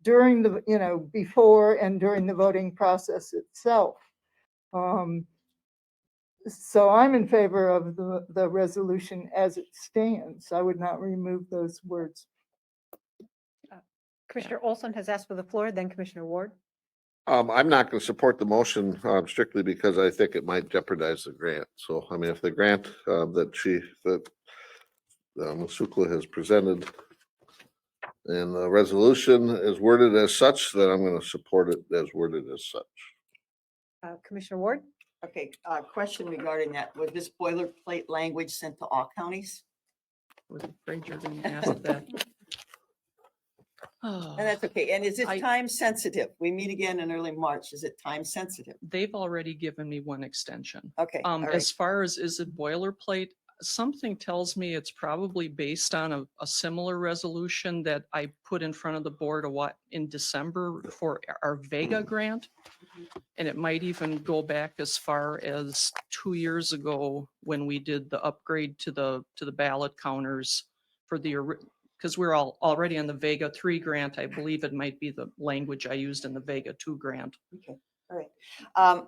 during the, before and during the voting process itself. So I'm in favor of the resolution as it stands. I would not remove those words. Commissioner Olson has asked for the floor, then Commissioner Ward. I'm not going to support the motion strictly because I think it might jeopardize the grant. So, I mean, if the grant that Masukla has presented and the resolution is worded as such, then I'm going to support it as worded as such. Commissioner Ward? Okay, question regarding that. Was this boilerplate language sent to all counties? I was afraid you're going to ask that. And that's okay. And is it time sensitive? We meet again in early March. Is it time sensitive? They've already given me one extension. Okay. All right. As far as is it boilerplate, something tells me it's probably based on a similar resolution that I put in front of the board in December for our Vega grant. And it might even go back as far as 2 years ago when we did the upgrade to the ballot counters for because we're already on the Vega 3 grant. I believe it might be the language I used in the Vega 2 grant. Okay, all right.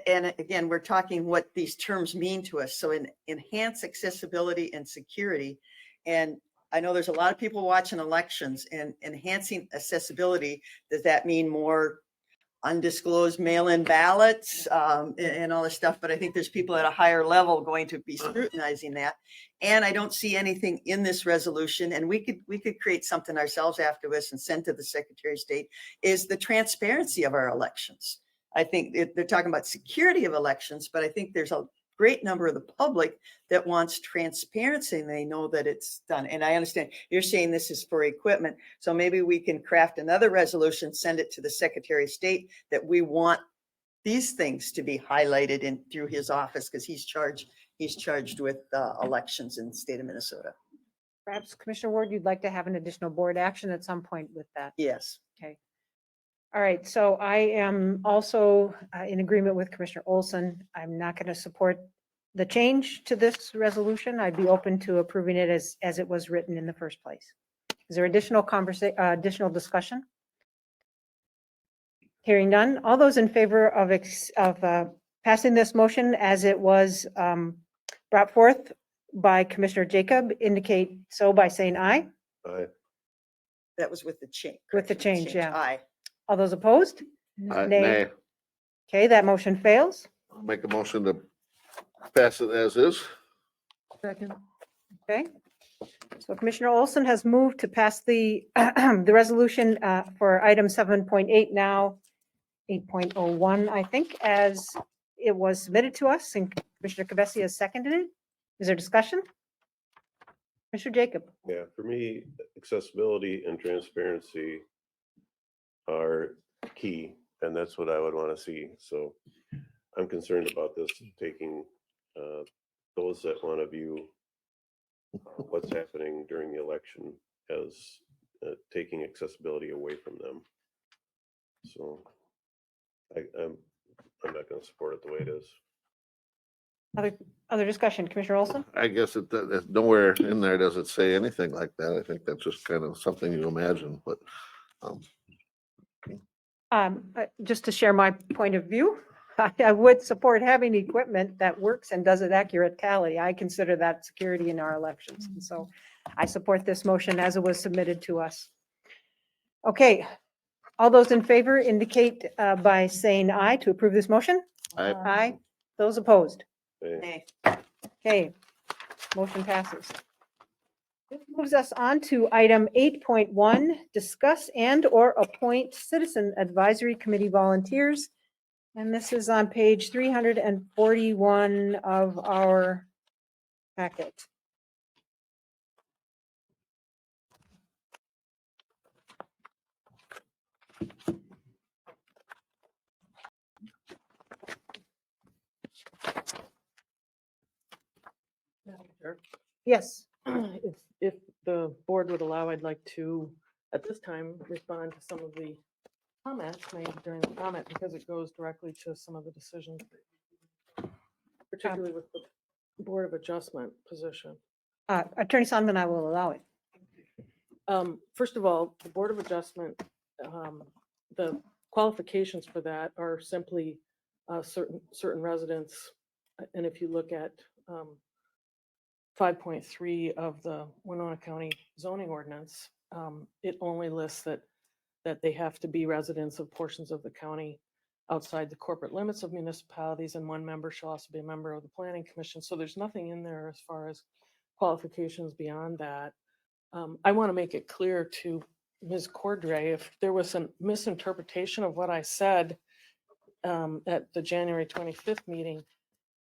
And again, we're talking what these terms mean to us. So enhance accessibility and security. And I know there's a lot of people watching elections, and enhancing accessibility, does that mean more undisclosed mail-in ballots, and all this stuff, but I think there's people at a higher level going to be scrutinizing that. And I don't see anything in this resolution, and we could create something ourselves after this and send to the Secretary of State, is the transparency of our elections. I think they're talking about security of elections, but I think there's a great number of the public that wants transparency and they know that it's done. And I understand you're saying this is for equipment. So maybe we can craft another resolution, send it to the Secretary of State that we want these things to be highlighted in through his office because he's charged with elections in the state of Minnesota. Perhaps Commissioner Ward, you'd like to have an additional board action at some point with that. Yes. Okay. All right, so I am also in agreement with Commissioner Olson. I'm not going to support the change to this resolution. I'd be open to approving it as it was written in the first place. Is there additional discussion? Hearing none. All those in favor of passing this motion as it was brought forth by Commissioner Jacob indicate so by saying aye. Aye. That was with the change. With the change, yeah. Aye. All those opposed? Nay. Okay, that motion fails. I'll make a motion to pass it as is. Second. Okay. So Commissioner Olson has moved to pass the the resolution for item 7.8 now, 8.01, I think, as it was submitted to us, and Commissioner Kavesi has seconded it. Is there discussion? Commissioner Jacob? Yeah, for me, accessibility and transparency are key, and that's what I would want to see. So I'm concerned about this taking those that want to view what's happening during the election as taking accessibility away from them. So I'm not going to support it the way it is. Other discussion, Commissioner Olson? I guess nowhere in there does it say anything like that. I think that's just kind of something you imagine, but Just to share my point of view, I would support having equipment that works and does an accurate tally. I consider that security in our elections. And so I support this motion as it was submitted to us. Okay, all those in favor indicate by saying aye to approve this motion. I Aye. Those opposed? Nay. Okay, motion passes. This moves us on to item 8.1, discuss and/or appoint citizen advisory committee volunteers. And this is on page 341 of our packet. Madam Chair, Yes, if the board would allow, I'd like to, at this time, respond to some of the comments made during the comment because it goes directly to some of the decisions, particularly with the Board of Adjustment position. Attorney Sondland, I will allow it. First of all, the Board of Adjustment, the qualifications for that are simply certain residents. And if you look at 5.3 of the Winona County zoning ordinance, it only lists that they have to be residents of portions of the county outside the corporate limits of municipalities, and one member shall also be a member of the Planning Commission. So there's nothing in there as far as qualifications beyond that. I want to make it clear to Ms. Cordray, if there was some misinterpretation of what I said at the January 25th meeting,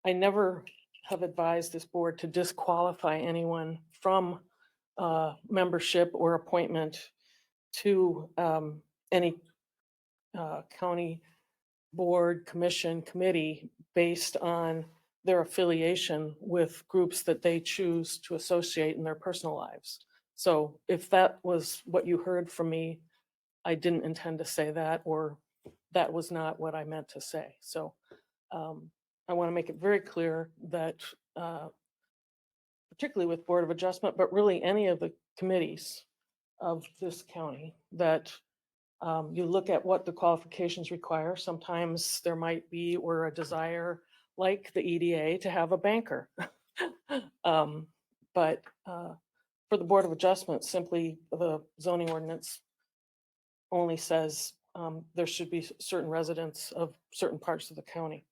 I never have advised this board to disqualify anyone from membership or appointment to any county board, commission, committee based on their affiliation with groups that they choose to associate in their personal lives. So if that was what you heard from me, I didn't intend to say that, or that was not what I meant to say. So I want to make it very clear that particularly with Board of Adjustment, but really any of the committees of this county, that you look at what the qualifications require. Sometimes there might be or a desire like the EDA to have a banker. But for the Board of Adjustment, simply the zoning ordinance only says there should be certain residents of certain parts of the county.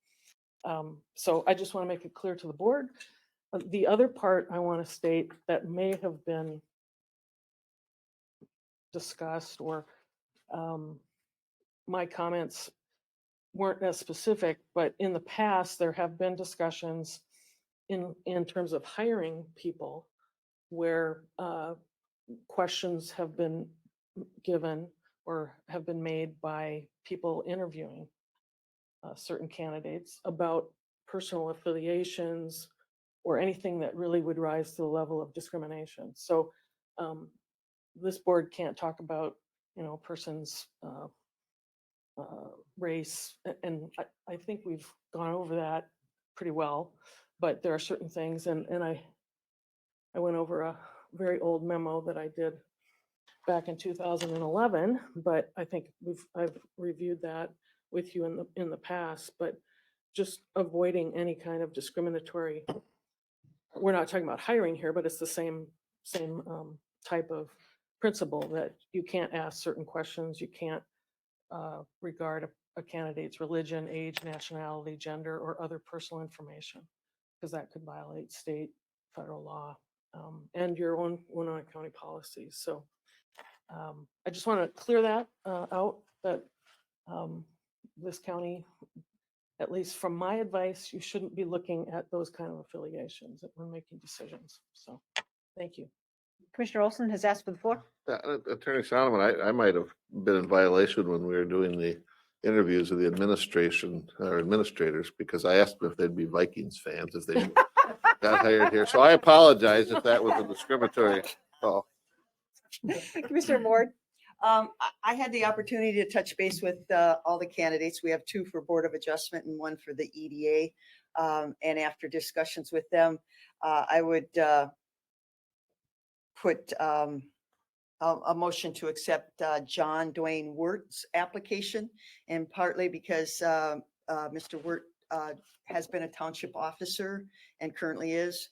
So I just want to make it clear to the board. The other part I want to state that may have been discussed, or my comments weren't as specific, but in the past, there have been discussions in terms of hiring people where questions have been given or have been made by people interviewing certain candidates about personal affiliations or anything that really would rise to the level of discrimination. So this board can't talk about, person's race, and I think we've gone over that pretty well, but there are certain things, and I went over a very old memo that I did back in 2011, but I think I've reviewed that with you in the past, but just avoiding any kind of discriminatory. We're not talking about hiring here, but it's the same type of principle that you can't ask certain questions, you can't regard a candidate's religion, age, nationality, gender, or other personal information, because that could violate state, federal law, and your own Winona County policies. So I just want to clear that out, that this county, at least from my advice, you shouldn't be looking at those kind of affiliations when making decisions. So, thank you. Commissioner Olson has asked for the floor. Attorney Solomon, I might have been in violation when we were doing the interviews of the administration or administrators, because I asked them if they'd be Vikings fans if they got hired here. So I apologize if that was a discriminatory call. Commissioner Ward. I had the opportunity to touch base with all the candidates. We have 2 for Board of Adjustment and 1 for the EDA. And after discussions with them, I would put a motion to accept John Dwayne Wirt's application, and partly because Mr. Wirt has been a township officer and currently is,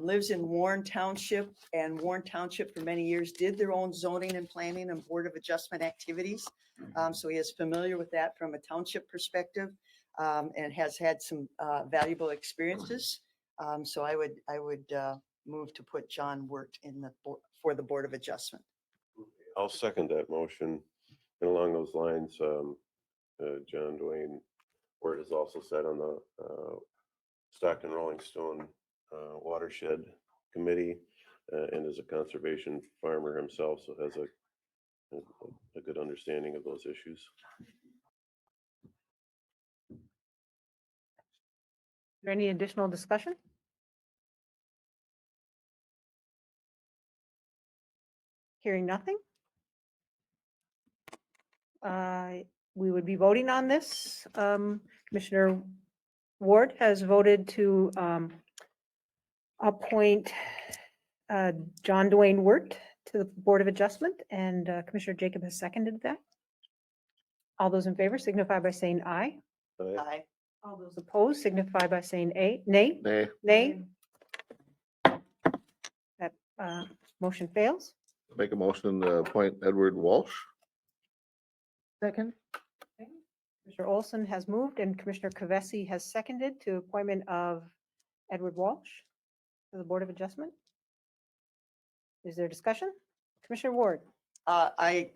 lives in Warren Township, and Warren Township for many years did their own zoning and planning and Board of Adjustment activities. So he is familiar with that from a township perspective, and has had some valuable experiences. So I would move to put John Wirt for the Board of Adjustment. I'll second that motion. And along those lines, John Dwayne Wirt is also sat on the Stockton Rolling Stone Watershed Committee, and is a conservation farmer himself, so has a good understanding of those issues. Is there any additional discussion? Hearing nothing. We would be voting on this. Commissioner Ward has voted to appoint John Dwayne Wirt to the Board of Adjustment, and Commissioner Jacob has seconded that. All those in favor signify by saying aye. Aye. All those opposed signify by saying nay. Nay. Nay. That motion fails. Make a motion to appoint Edward Walsh. Second. Commissioner Olson has moved and Commissioner Kavesi has seconded to appointment of Edward Walsh to the Board of Adjustment. Is there discussion? Commissioner Ward. I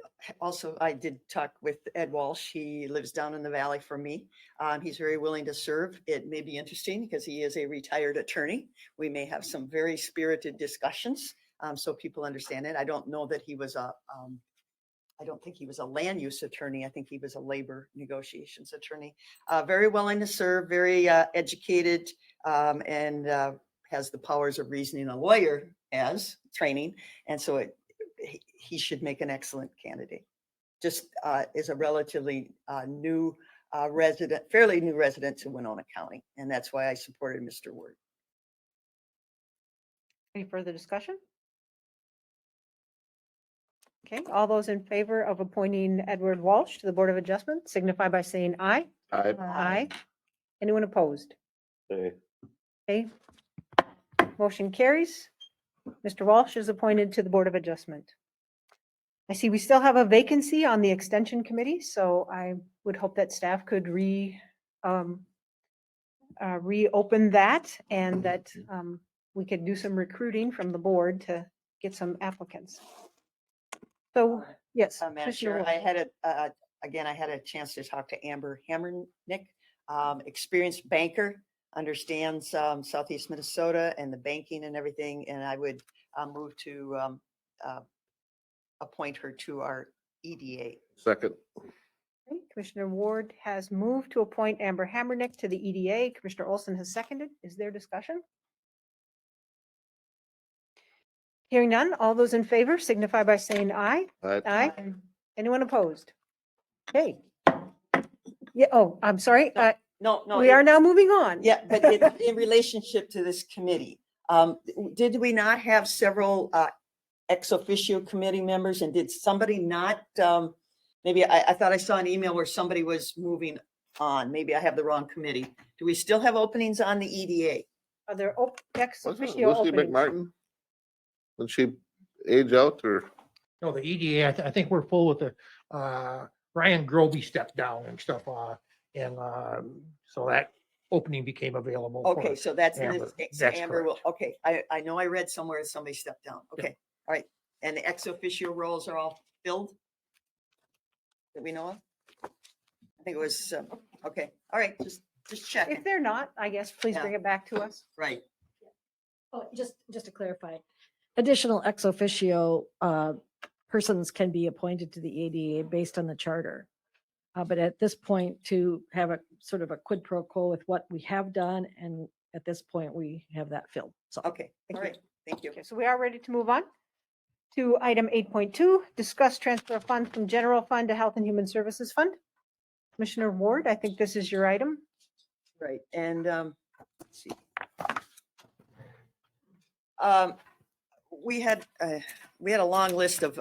did talk with Ed Walsh. He lives down in the valley from me. He's very willing to serve. It may be interesting because he is a retired attorney. We may have some very spirited discussions, so people understand it. I don't know that he was I don't think he was a land use attorney. I think he was a labor negotiations attorney. Very willing to serve, very educated, and has the powers of reasoning a lawyer has training. And so he should make an excellent candidate. Just is a relatively new resident, fairly new resident to Winona County. And that's why I supported Mr. Wirt. Any further discussion? Okay, all those in favor of appointing Edward Walsh to the Board of Adjustment signify by saying aye. Aye. Aye. Anyone opposed? Nay. Okay. Motion carries. Mr. Walsh is appointed to the Board of Adjustment. I see we still have a vacancy on the Extension Committee, so I would hope that staff could reopen that and that we could do some recruiting from the board to get some applicants. So, yes. Madam Commissioner Chair, Wolf. I had again, I had a chance to talk to Amber Hammernick, experienced banker, understands Southeast Minnesota and the banking and everything, and I would move to appoint her to our EDA. Second. Okay, Commissioner Ward has moved to appoint Amber Hammernick to the EDA. Commissioner Olson has seconded. Is there discussion? Hearing none, all those in favor signify by saying aye. Aye. Anyone opposed? Okay. Yeah, oh, I'm sorry. No, We are now moving on. Yeah, but in relationship to this committee, did we not have several ex officio committee members, and did somebody not, maybe I thought I saw an email where somebody was moving on. Maybe I have the wrong committee. Do we still have openings on the EDA? Are there ex Wasn't it officio Lucy openings? McMartin? Did she age out or? No, the EDA, I think we're full with the, Ryan Groby stepped down and stuff, and so that opening became available. for Okay, so that's in Amber. this, That's Amber will, correct. okay, I know I read somewhere somebody stepped down. Okay, all right. And the ex officio roles are all filled? That we know of? I think it was, okay, all right, just checking. If they're not, I guess, please Yeah. bring it back to us. Right. Oh, just to clarify, additional ex officio persons can be appointed to the ADA based on the charter. But at this point, to have a sort of a quid pro quo with what we have done, and at this point, we have that filled. So, Okay, all right, thank you. Okay, so we are ready to move on to item 8.2, discuss transfer of funds from general fund to Health and Human Services Fund. Commissioner Ward, I think this is your item. Right, and let's see. We had a long list of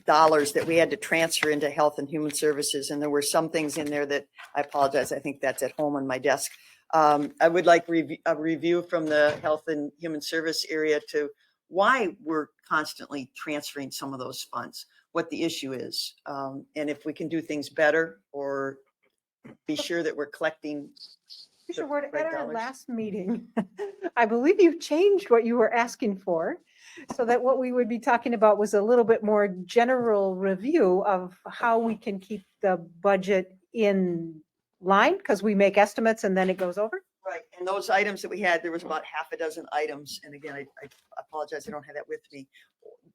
dollars that we had to transfer into Health and Human Services, and there were some things in there that I apologize. I think that's at home on my desk. I would like a review from the Health and Human Service area to why we're constantly transferring some of those funds, what the issue is, and if we can do things better or be sure that we're collecting. Commissioner Ward, right at our dollars. last meeting, I believe you've changed what you were asking for, so that what we would be talking about was a little bit more general review of how we can keep the budget in line, because we make estimates and then it goes over. Right, and those items that we had, there was about half a dozen items, and again, I apologize, I don't have that with me.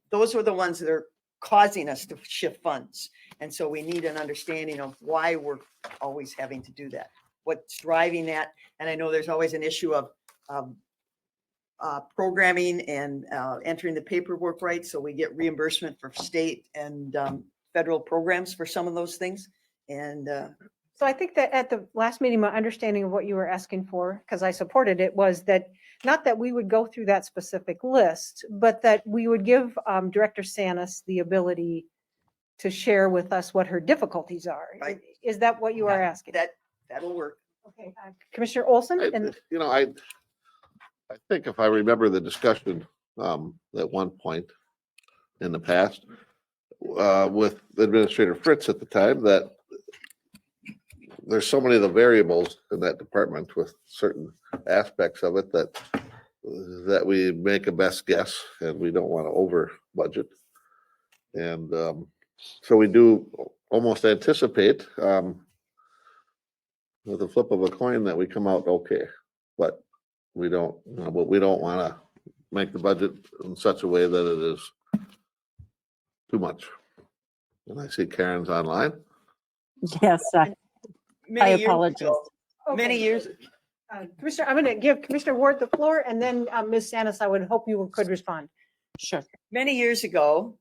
Those were the ones that are causing us to shift funds, and so we need an understanding of why we're always having to do that. What's driving that? And I know there's always an issue of programming and entering the paperwork right, so we get reimbursement for state and federal programs for some of those things. And So I think that at the last meeting, my understanding of what you were asking for, because I supported it, was that not that we would go through that specific list, but that we would give Director Sanis the ability to share with us what her difficulties are. Right. Is that what you are asking? that'll work. Okay, Commissioner Olson, and I think if I remember the discussion at one point in the past with Administrator Fritz at the time, that there's so many of the variables in that department with certain aspects of it that we make a best guess and we don't want to over budget. And so we do almost anticipate with the flip of a coin that we come out okay, but we don't want to make the budget in such a way that it is too much. And I see Karen's online. Yes, I Many years apologize. ago- Many Okay. years, Commissioner, I'm going to give Commissioner Ward the floor, and then Ms. Sanis, I would hope you could respond. Sure. many years ago,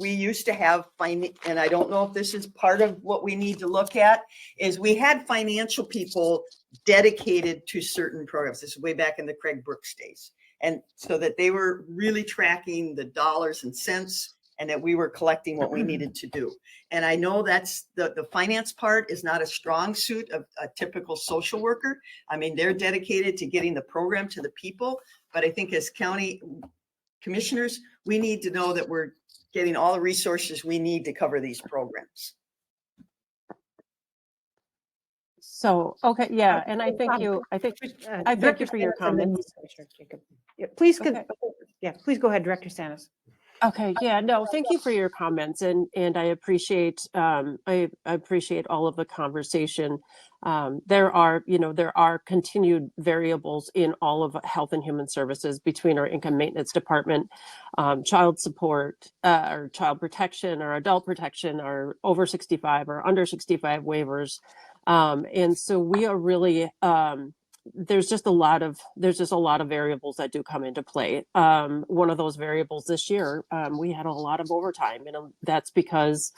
we used to have, and I don't know if this is part of what we need to look at, is we had financial people dedicated to certain programs. This is way back in the Craig Brooks days. And so that they were really tracking the dollars and cents, and that we were collecting what we needed to do. And I know that's the finance part is not a strong suit of a typical social worker. I mean, they're dedicated to getting the program to the people. But I think as county commissioners, we need to know that we're getting all the resources we need to cover these programs. So, okay, yeah, and I thank you, I thank you Director for your Stanis and then comments. Commissioner Jacob. Yeah, please, Okay. yeah, please go ahead, Director Stanis. Okay, yeah, no, thank you for your comments and I appreciate I appreciate all of the conversation. There are continued variables in all of Health and Human Services between our income maintenance department, child support, or child protection, or adult protection, or over 65 or under 65 waivers. And so we are really there's just a lot of variables that do come into play. One of those variables this year, we had a lot of overtime, and that's because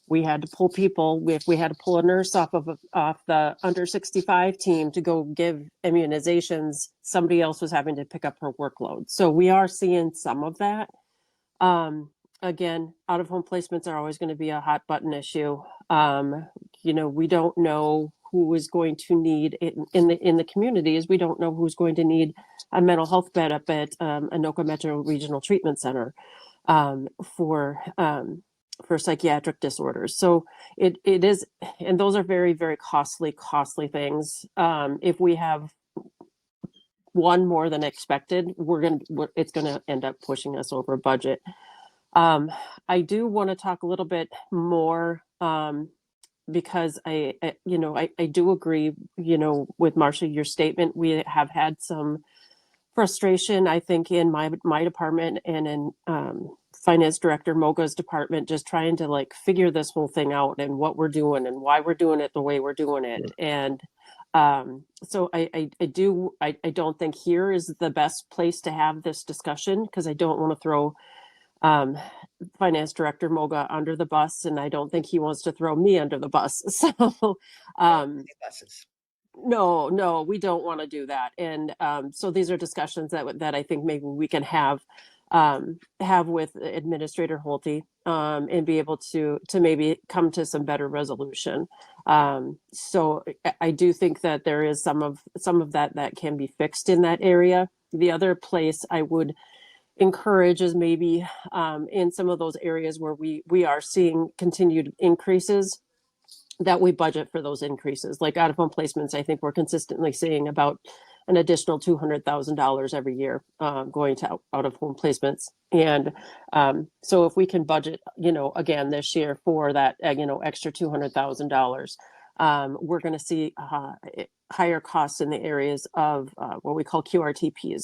we had to pull people. If we had to pull a nurse off the under 65 team to go give immunizations, somebody else was having to pick up her workload. So we are seeing some of that. Again, out of home placements are always going to be a hot button issue. We don't know who is going to need in the communities. We don't know who's going to need a mental health bed up at Anoka Metro Regional Treatment Center for psychiatric disorders. So it is, and those are very, very costly things. If we have one more than expected, it's going to end up pushing us over budget. I do want to talk a little bit more because I do agree, with Marcia, your statement. We have had some frustration, I think, in my department and in Finance Director Moga's department, just trying to figure this whole thing out and what we're doing and why we're doing it the way we're doing it. And so I don't think here is the best place to have this discussion, because I don't want to throw Finance Director Moga under the bus, and I don't think he wants to throw me under the bus. So no, we don't want to do that. And so these are discussions that I think maybe we can have with Administrator Holte, and be able to maybe come to some better resolution. So I do think that there is some of that can be fixed in that area. The other place I would encourage is maybe in some of those areas where we are seeing continued increases, that we budget for those increases. Like out of home placements, I think we're consistently seeing about an additional $200,000 every year going to out of home placements. And so if we can budget, again this year for that, extra $200,000, we're going to see higher costs in the areas of what we call QRTPs,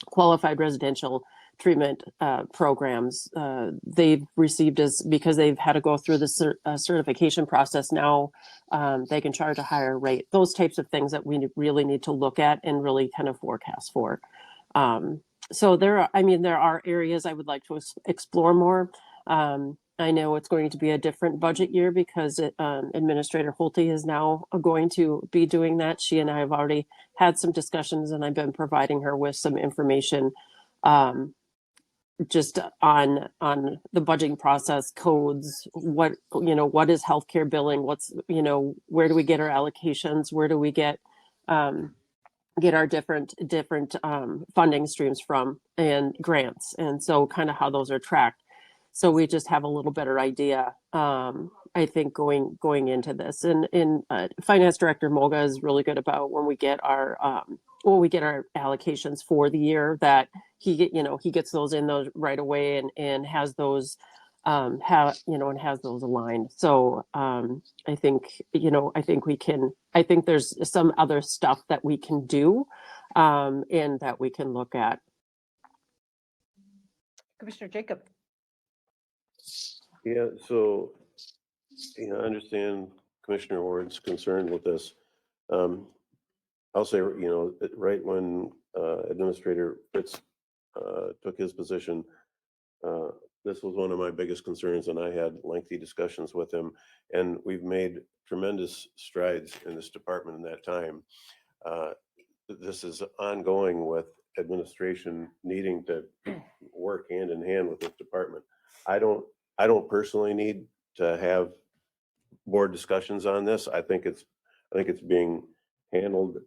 qualified residential treatment programs. They've received because they've had to go through the certification process. Now they can charge a higher rate. Those types of things that we really need to look at and really kind of forecast for. So there are areas I would like to explore more. I know it's going to be a different budget year because Administrator Holte is now going to be doing that. She and I have already had some discussions, and I've been providing her with some information just on the budgeting process, codes, what is healthcare billing, what's, where do we get our allocations, where do we get our different funding streams from, and grants, and so kind of how those are tracked. So we just have a little better idea, I think, going into this. And Finance Director Moga is really good about when we get our allocations for the year, that he gets those right away and has those and has those aligned. So I think there's some other stuff that we can do and that we can look at. Commissioner Jacob. Yeah, so, I understand Commissioner Ward's concern with this. I'll say, right when Administrator Fritz took his position, this was one of my biggest concerns, and I had lengthy discussions with him, and we've made tremendous strides in this department in that time. This is ongoing with administration needing to work hand in hand with this department. I don't personally need to have board discussions on this. I think it's being handled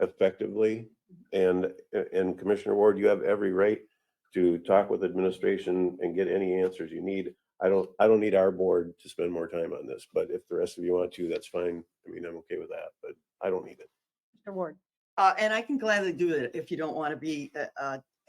effectively, and Commissioner Ward, you have every right to talk with administration and get any answers you need. I don't need our board to spend more time on this, but if the rest of you want to, that's fine. I mean, I'm okay with that, but I don't need it. Mr. Ward. And I can gladly do it if you don't want to be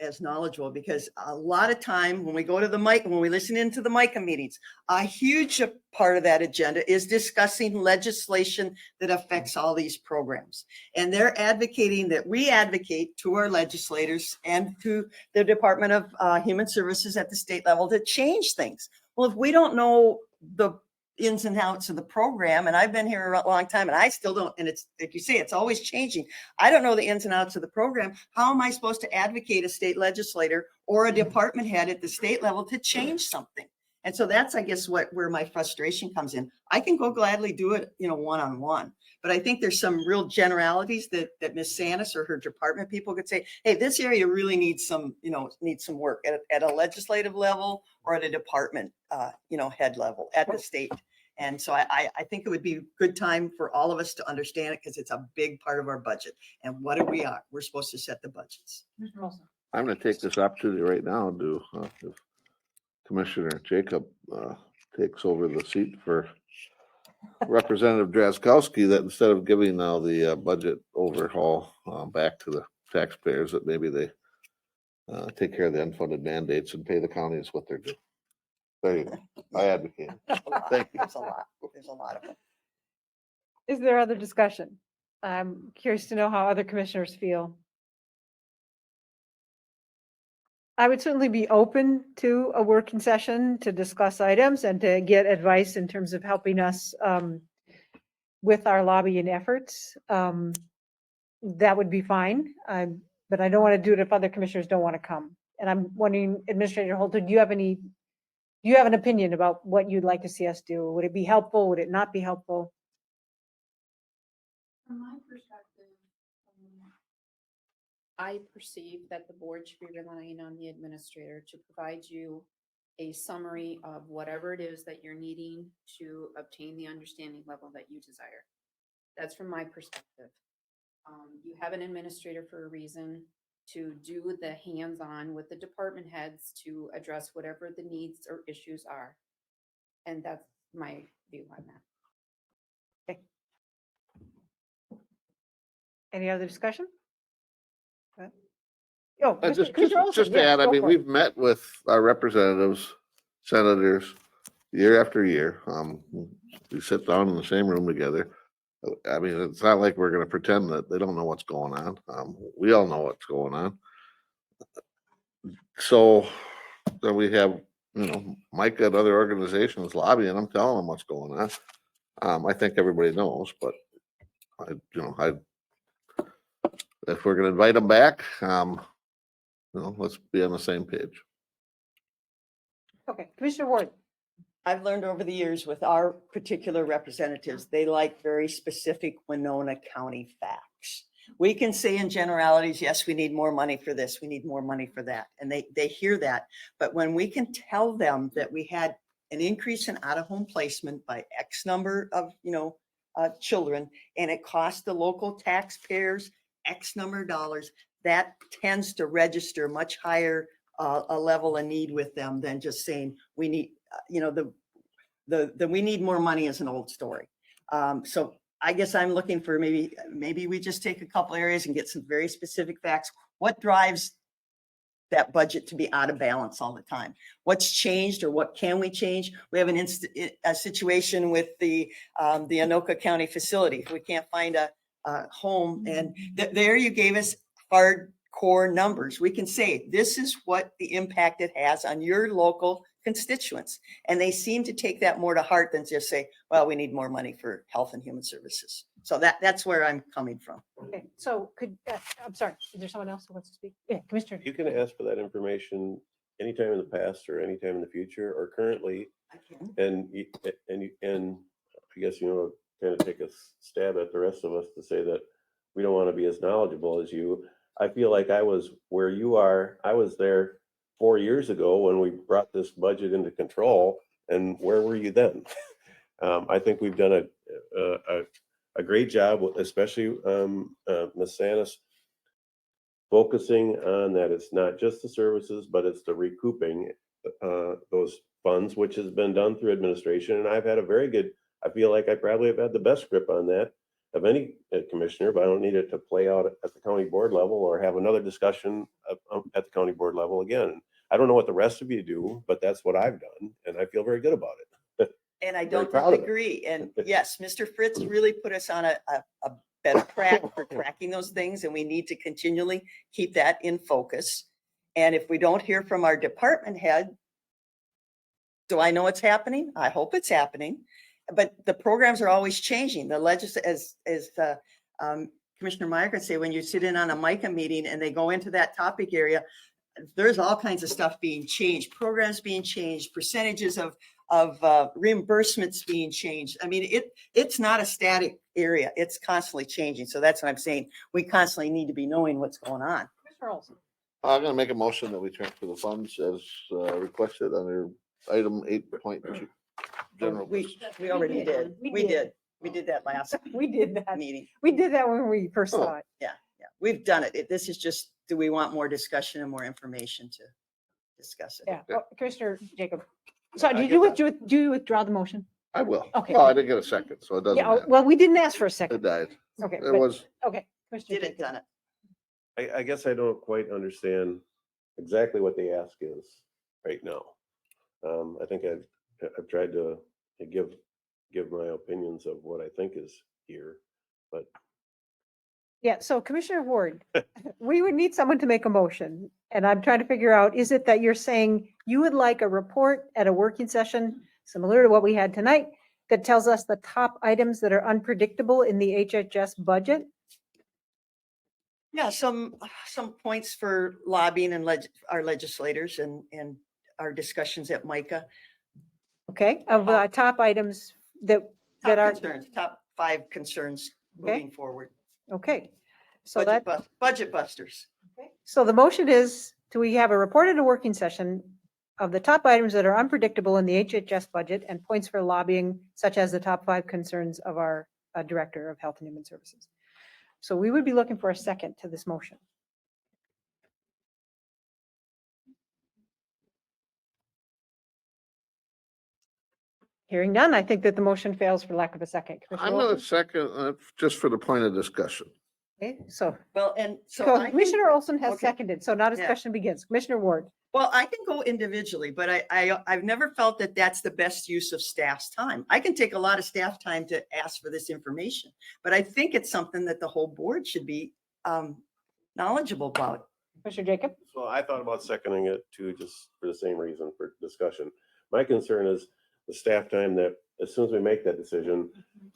as knowledgeable, because a lot of time when we go to the mic, when we listen into the MICA meetings, a huge part of that agenda is discussing legislation that affects all these programs. And they're advocating that we advocate to our legislators and to the Department of Human Services at the state level to change things. Well, if we don't know the ins and outs of the program, and I've been here a long time and I still don't, and it's like you say, it's always changing. I don't know the ins and outs of the program. How am I supposed to advocate a state legislator or a department head at the state level to change something? And so that's, I guess, where my frustration comes in. I can go gladly do it, one-on-one, but I think there's some real generalities that Ms. Sanis or her department people could say, hey, this area really needs some, needs some work at a legislative level or at a department, head level at the state. And so I think it would be a good time for all of us to understand it, because it's a big part of our budget. And what are we? We're supposed to set the budgets. I'm going to take this opportunity right now to, if Commissioner Jacob takes over the seat for Representative Drazkowski, that instead of giving now the budget overhaul back to the taxpayers, that maybe they take care of the unfunded mandates and pay the counties what they're due. There you go. I advocate. Thank you. There's a lot. There's a lot of them. Is there other discussion? I'm curious to know how other commissioners feel. I would certainly be open to a working session to discuss items and to get advice in terms of helping us with our lobbying efforts. That would be fine. But I don't want to do it if other commissioners don't want to come. And I'm wondering, Administrator Holter, do you have an opinion about what you'd like to see us do? Would it be helpful? Would it not be helpful? From my perspective, I perceive that the board should be relying on the administrator to provide you a summary of whatever it is that you're needing to obtain the understanding level that you desire. That's from my perspective. You have an administrator for a reason to do the hands-on with the department heads to address whatever the needs or issues are. And that's my view on that. Any other discussion? Oh, Just to add, I mean, we've met with our representatives, senators, year after year. We sit down in the same room together. I mean, it's not like we're going to pretend that they don't know what's going on. We all know what's going on. So then we have, MICA and other organizations lobbying. I'm telling them what's going on. I think everybody knows, but if we're going to invite them back, let's be on the same page. Okay, Commissioner Ward. I've learned over the years with our particular representatives, they like very specific Winona County facts. We can say in generalities, yes, we need more money for this, we need more money for that. And they hear that. But when we can tell them that we had an increase in out-of-home placement by X number of, children, and it cost the local taxpayers X number of dollars, that tends to register much higher a level of need with them than just saying we need, the we need more money is an old story. So I guess I'm looking for maybe we just take a couple areas and get some very specific facts. What drives that budget to be out of balance all the time? What's changed, or what can we change? We have a situation with the Anoka County facility. If we can't find a home, and there you gave us hardcore numbers. We can say this is what the impact it has on your local constituents, and they seem to take that more to heart than just say, well, we need more money for health and human services. So that's where I'm coming from. Okay, so I'm sorry, is there someone else who wants to speak? Yeah, Commissioner. You can ask for that information anytime in the past or anytime in the future or currently. And I guess, kind of take a stab at the rest of us to say that we don't want to be as knowledgeable as you. I feel like I was where you are. I was there 4 years ago when we brought this budget into control. And where were you then? I think we've done a great job, especially Ms. Sanis focusing on that it's not just the services, but it's the recouping those funds, which has been done through administration. And I've had a very good, I feel like I probably have had the best grip on that of any commissioner, but I don't need it to play out at the county board level or have another discussion at the county board level again. I don't know what the rest of you do, but that's what I've done, and I feel very good about it. And I Very don't proud of it. disagree. And yes, Mr. Fritz really put us on a better track for tracking those things, and we need to continually keep that in focus. And if we don't hear from our department head, do I know it's happening? I hope it's happening. But the programs are always changing. The as Commissioner Meyer could say, when you sit in on a MICA meeting and they go into that topic area, there's all kinds of stuff being changed, programs being changed, percentages of reimbursements being changed. I mean, it's not a static area. It's constantly changing. So that's what I'm saying. We constantly need to be knowing what's going on. Mr. Olson. I'm gonna make a motion that we transfer the funds as requested under item 8.2. General. We already did. We did. We did that last We did that. meeting. We did that when we first saw it. Yeah. We've done it. This is just, do we want more discussion and more information to discuss it? Yeah. Oh, Commissioner Jacob. So I did get you that. withdraw, do you withdraw the motion? I will. Okay. Well, I didn't get a second, so it doesn't Yeah, matter. well, we didn't ask for a It second. died. Okay. It but- was, Okay. Commissioner Did it, Jacob. done it. I guess I don't quite understand exactly what the ask is right now. I think I've tried to give my opinions of what I think is here, but Yeah, so Commissioner Ward, we would need someone to make a motion. And I'm trying to figure out, is it that you're saying you would like a report at a working session similar to what we had tonight that tells us the top items that are unpredictable in the HHS budget? Yeah, some points for lobbying and our legislators and our discussions at MICA. Okay, of top items that Top are, concerns, top 5 concerns Okay. moving forward. okay. So that, Budget busters. so the motion is, do we have a report at a working session of the top items that are unpredictable in the HHS budget and points for lobbying, such as the top 5 concerns of our Director of Health and Human Services? So we would be looking for a second to this motion. Hearing none, I think that the motion fails for lack of a second. Commissioner I'm gonna Olson? second, just for the point of discussion. Okay, so Well, and so so I Commissioner can- Olson has okay. seconded, so now Yeah. discussion begins. Commissioner Ward. Well, I can go individually, but I've never felt that that's the best use of staff's time. I can take a lot of staff time to ask for this information, but I think it's something that the whole board should be knowledgeable about. Commissioner Jacob? so I thought about seconding it too, just for the same reason, for discussion. My concern is the staff time that as soon as we make that decision,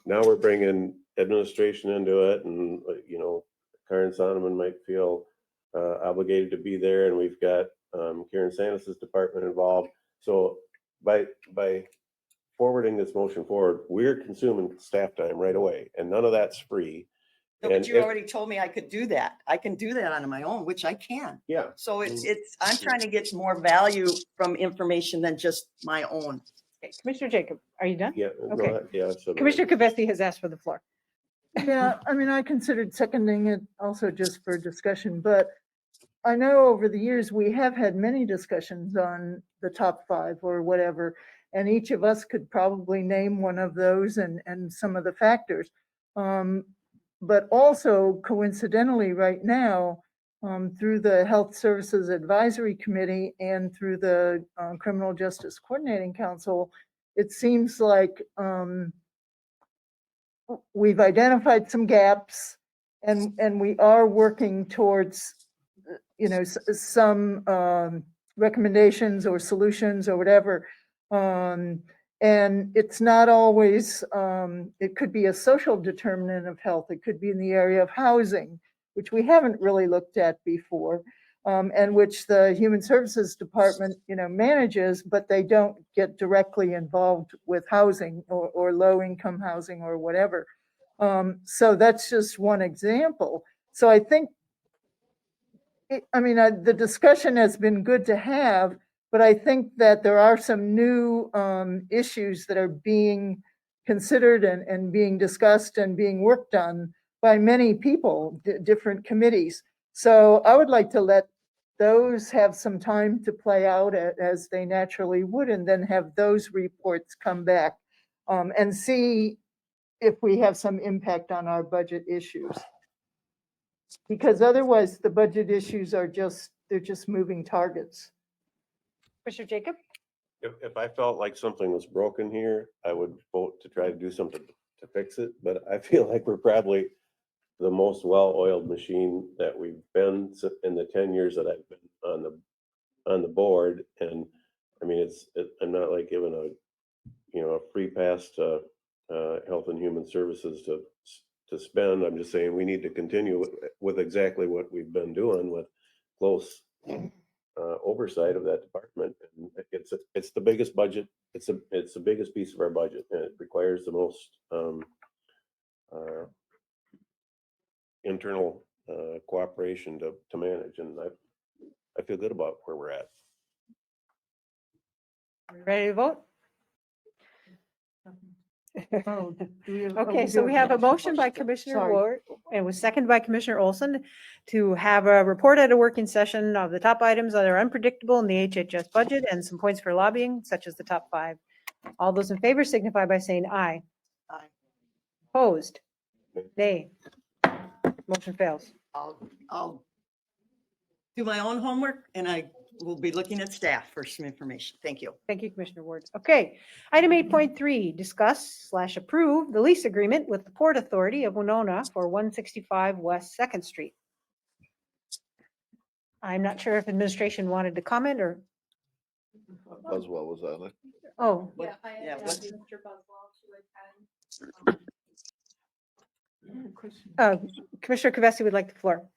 now we're bringing administration into it, and Karen Sonneman might feel obligated to be there, and we've got Karen Sanis's department involved. So by forwarding this motion forward, we're consuming staff time right away, and none of that's free. No, And but you if- already told me I could do that. I can do that on my own, which I can. Yeah. So I'm trying to get more value from information than just my own. Okay, Commissioner Jacob, are you done? Yeah. no, Okay. Yeah. So Commissioner Kubesi has asked for the floor. Yeah, I mean, I considered seconding it also just for discussion, but I know over the years, we have had many discussions on the top 5 or whatever, and each of us could probably name one of those and some of the factors. But also coincidentally, right now, through the Health Services Advisory Committee and through the Criminal Justice Coordinating Council, it seems like we've identified some gaps, and we are working towards, some recommendations or solutions or whatever. And it's not always, it could be a social determinant of health. It could be in the area of housing, which we haven't really looked at before, and which the Human Services Department, manages, but they don't get directly involved with housing or low-income housing or whatever. So that's just one example. So I think, the discussion has been good to have, but I think that there are some new issues that are being considered and being discussed and being worked on by many people, different committees. So I would like to let those have some time to play out as they naturally would, and then have those reports come back and see if we have some impact on our budget issues. Because otherwise, the budget issues are they're just moving targets. Commissioner Jacob? If I felt like something was broken here, I would vote to try to do something to fix it, but I feel like we're probably the most well-oiled machine that we've been in the 10 years that I've been on the board. And I mean, I'm not like giving a free pass to Health and Human Services to spend. I'm just saying we need to continue with exactly what we've been doing with close oversight of that department. And it's the biggest budget. It's the biggest piece of our budget, and it requires the most internal cooperation to manage. And I feel good about where we're at. Ready to vote? Oh, Okay, so we have a motion by Commissioner Sorry. Ward and was seconded by Commissioner Olson to have a report at a working session of the top items that are unpredictable in the HHS budget and some points for lobbying, such as the top 5. All those in favor signify by saying aye. Aye. Opposed? Nay. Motion fails. I'll do my own homework, and I will be looking at staff for some information. Thank you. Thank you, Commissioner Ward. Okay, item 8.3, discuss/approve the lease agreement with the Port Authority of Winona for 165 West 2nd Street. I'm not sure if administration wanted to comment or, Buswell was on it. oh, Yeah, I Yeah, had what's- Mr. Buswell to attend. Commissioner Kavesi would like the floor.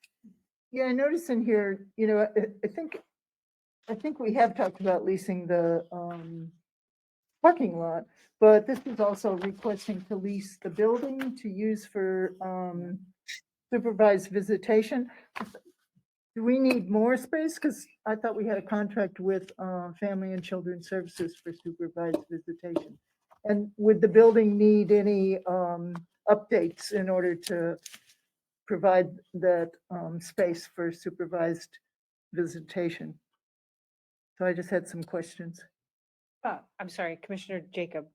Yeah, I noticed in here, I think we have talked about leasing the parking lot, but this is also requesting to lease the building to use for supervised visitation. Do we need more space? Because I thought we had a contract with Family and Children's Services for supervised visitation. And would the building need any updates in order to provide that space for supervised visitation? So I just had some questions. I'm sorry, Commissioner Jacob.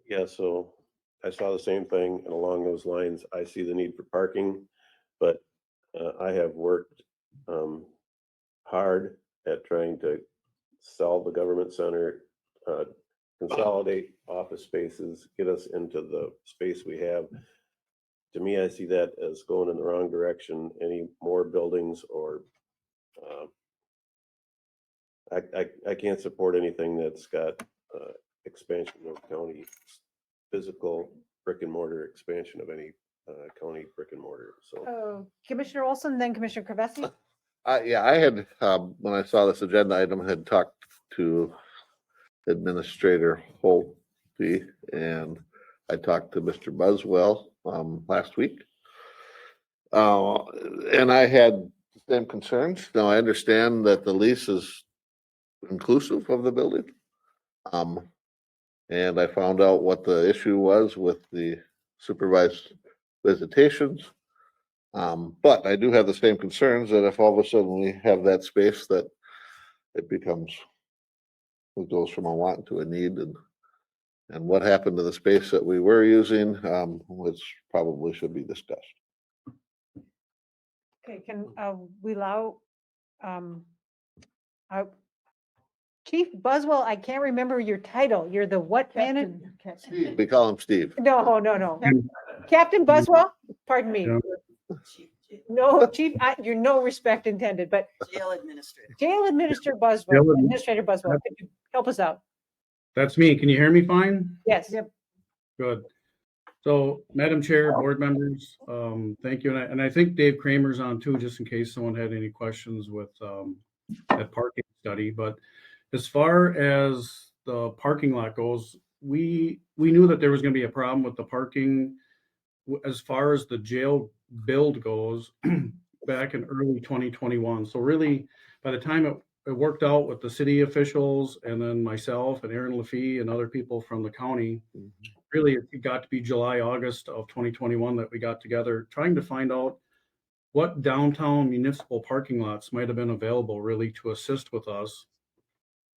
Yeah, so I saw the same thing, and along those lines, I see the need for parking, but I have worked hard at trying to sell the government center, consolidate office spaces, get us into the space we have. To me, I see that as going in the wrong direction. Any more buildings or I can't support anything that's got expansion of county physical brick and mortar expansion of any county brick and mortar. So Commissioner Olson, then Commissioner Kavesi. Yeah, I had, when I saw this agenda item, had talked to Administrator Holte, and I talked to Mr. Buswell last week. And I had the same concerns. Now, I understand that the lease is inclusive of the building. And I found out what the issue was with the supervised visitations. But I do have the same concerns that if all of a sudden we have that space, that it becomes, it goes from a want to a need, and what happened to the space that we were using, which probably should be discussed. Okay, can we allow Chief Buswell, I can't remember your title. You're the what manager? Captain. We call him Steve. No. Captain Buswell? Pardon me. No, Chief, you're no respect intended, but Jail administrator. Jail Administrator Buswell, Administrator Buswell, could you help us out? That's me. Can you hear me fine? Yes. Good. So, Madam Chair, board members, thank you. And I think Dave Kramer's on too, just in case someone had any questions with that parking study. But as far as the parking lot goes, we knew that there was going to be a problem with the parking as far as the jail build goes back in early 2021. So really, by the time it worked out with the city officials and then myself and Aaron Lafee and other people from the county, really it got to be July, August of 2021 that we got together trying to find out what downtown municipal parking lots might have been available really to assist with us.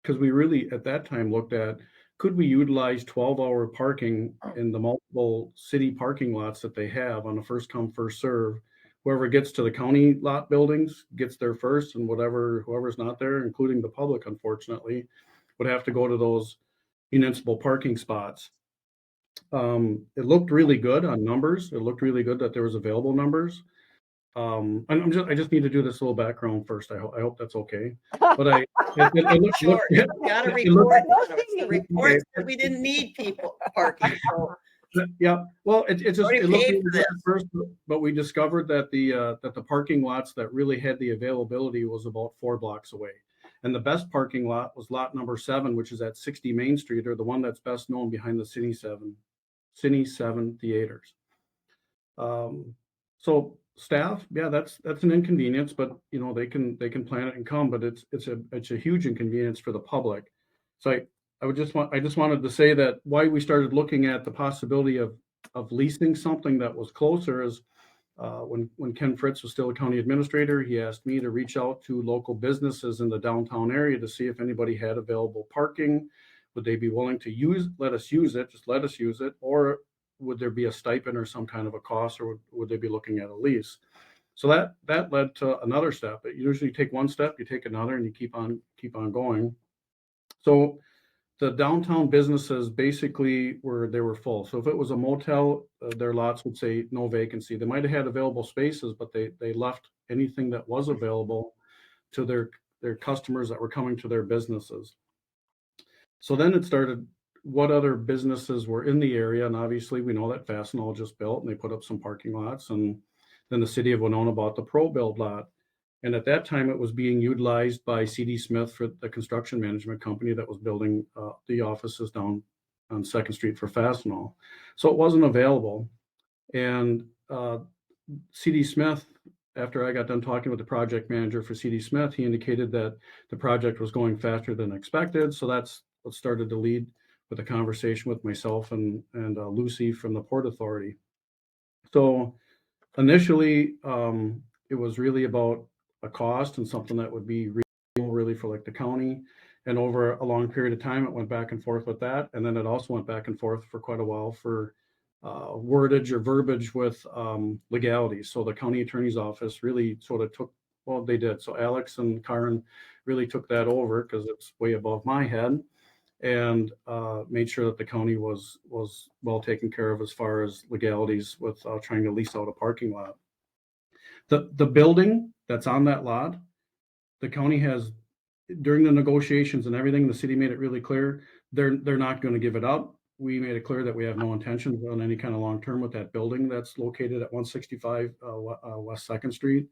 Because we really, at that time, looked at, could we utilize 12-hour parking in the multiple city parking lots that they have on a first come, first serve? Whoever gets to the county lot buildings gets there first, and whoever's not there, including the public, unfortunately, would have to go to those municipal parking spots. It looked really good on numbers. It looked really good that there was available numbers. I just need to do this little background first. I hope that's okay. But Sure, you gotta it looked- report. The report said we didn't need people parking, so. Yeah, well, it just, Already it looked paid really for good at this. first, but we discovered that the parking lots that really had the availability was about 4 blocks away. And the best parking lot was lot number 7, which is at 60 Main Street, or the one that's best known behind the Cine 7 theaters. So staff, yeah, that's an inconvenience, but you know, they can plan it and come, but it's a huge inconvenience for the public. So I just wanted to say that why we started looking at the possibility of leasing something that was closer is when Ken Fritz was still a county administrator, he asked me to reach out to local businesses in the downtown area to see if anybody had available parking. Would they be willing to let us use it, or would there be a stipend or some kind of a cost, or would they be looking at a lease? So that led to another step. You usually take one step, you take another, and you keep on going. So the downtown businesses basically were full. So if it was a motel, their lots would say no vacancy. They might have had available spaces, but they left anything that was available to their customers that were coming to their businesses. So then it started, what other businesses were in the area? And obviously we know that Fastenal just built and they put up some parking lots, and then the city of Winona bought the Pro Build lot. And at that time, it was being utilized by C.D. Smith for the construction management company that was building the offices down on 2nd Street for Fastenal. So it wasn't available. And C.D. Smith, after I got done talking with the project manager for C.D. Smith, he indicated that the project was going faster than expected. So that's what started to lead with a conversation with myself and Lucy from the Port Authority. So initially, it was really about a cost and something that would be reasonable really for like the county. And over a long period of time, it went back and forth with that. And then it also went back and forth for quite a while for wordage or verbiage with legalities. So the county attorney's office really sort of took, well, they did. So Alex and Karen really took that over because it's way above my head, and made sure that the county was well taken care of as far as legalities with trying to lease out a parking lot. The building that's on that lot, the county has, during the negotiations and everything, the city made it really clear they're not going to give it up. We made it clear that we have no intentions on any kind of long term with that building that's located at 165 West 2nd Street,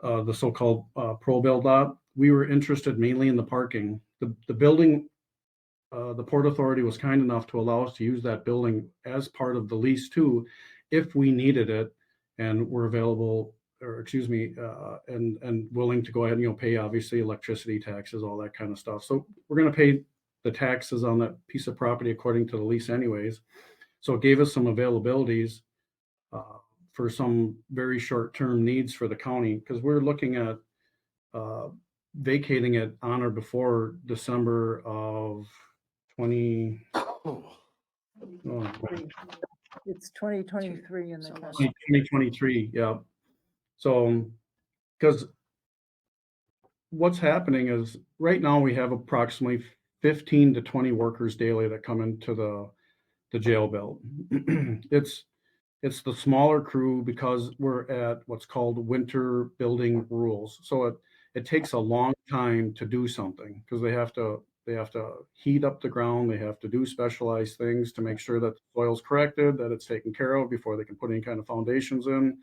the so-called Pro Build lot. We were interested mainly in the parking. The building, the Port Authority was kind enough to allow us to use that building as part of the lease too, if we needed it and were available, or excuse me, and willing to go ahead and pay obviously electricity taxes, all that kind of stuff. So we're going to pay the taxes on that piece of property according to the lease anyways. So it gave us some availabilities for some very short-term needs for the county, because we're looking at vacating it on or before December of 20. It's 2023 in the calendar. 2023, yeah. So, because what's happening is right now we have approximately 15 to 20 workers daily that come into the jail belt. It's the smaller crew because we're at what's called winter building rules. So it takes a long time to do something because they have to heat up the ground. They have to do specialized things to make sure that the soil's corrected, that it's taken care of before they can put any kind of foundations in,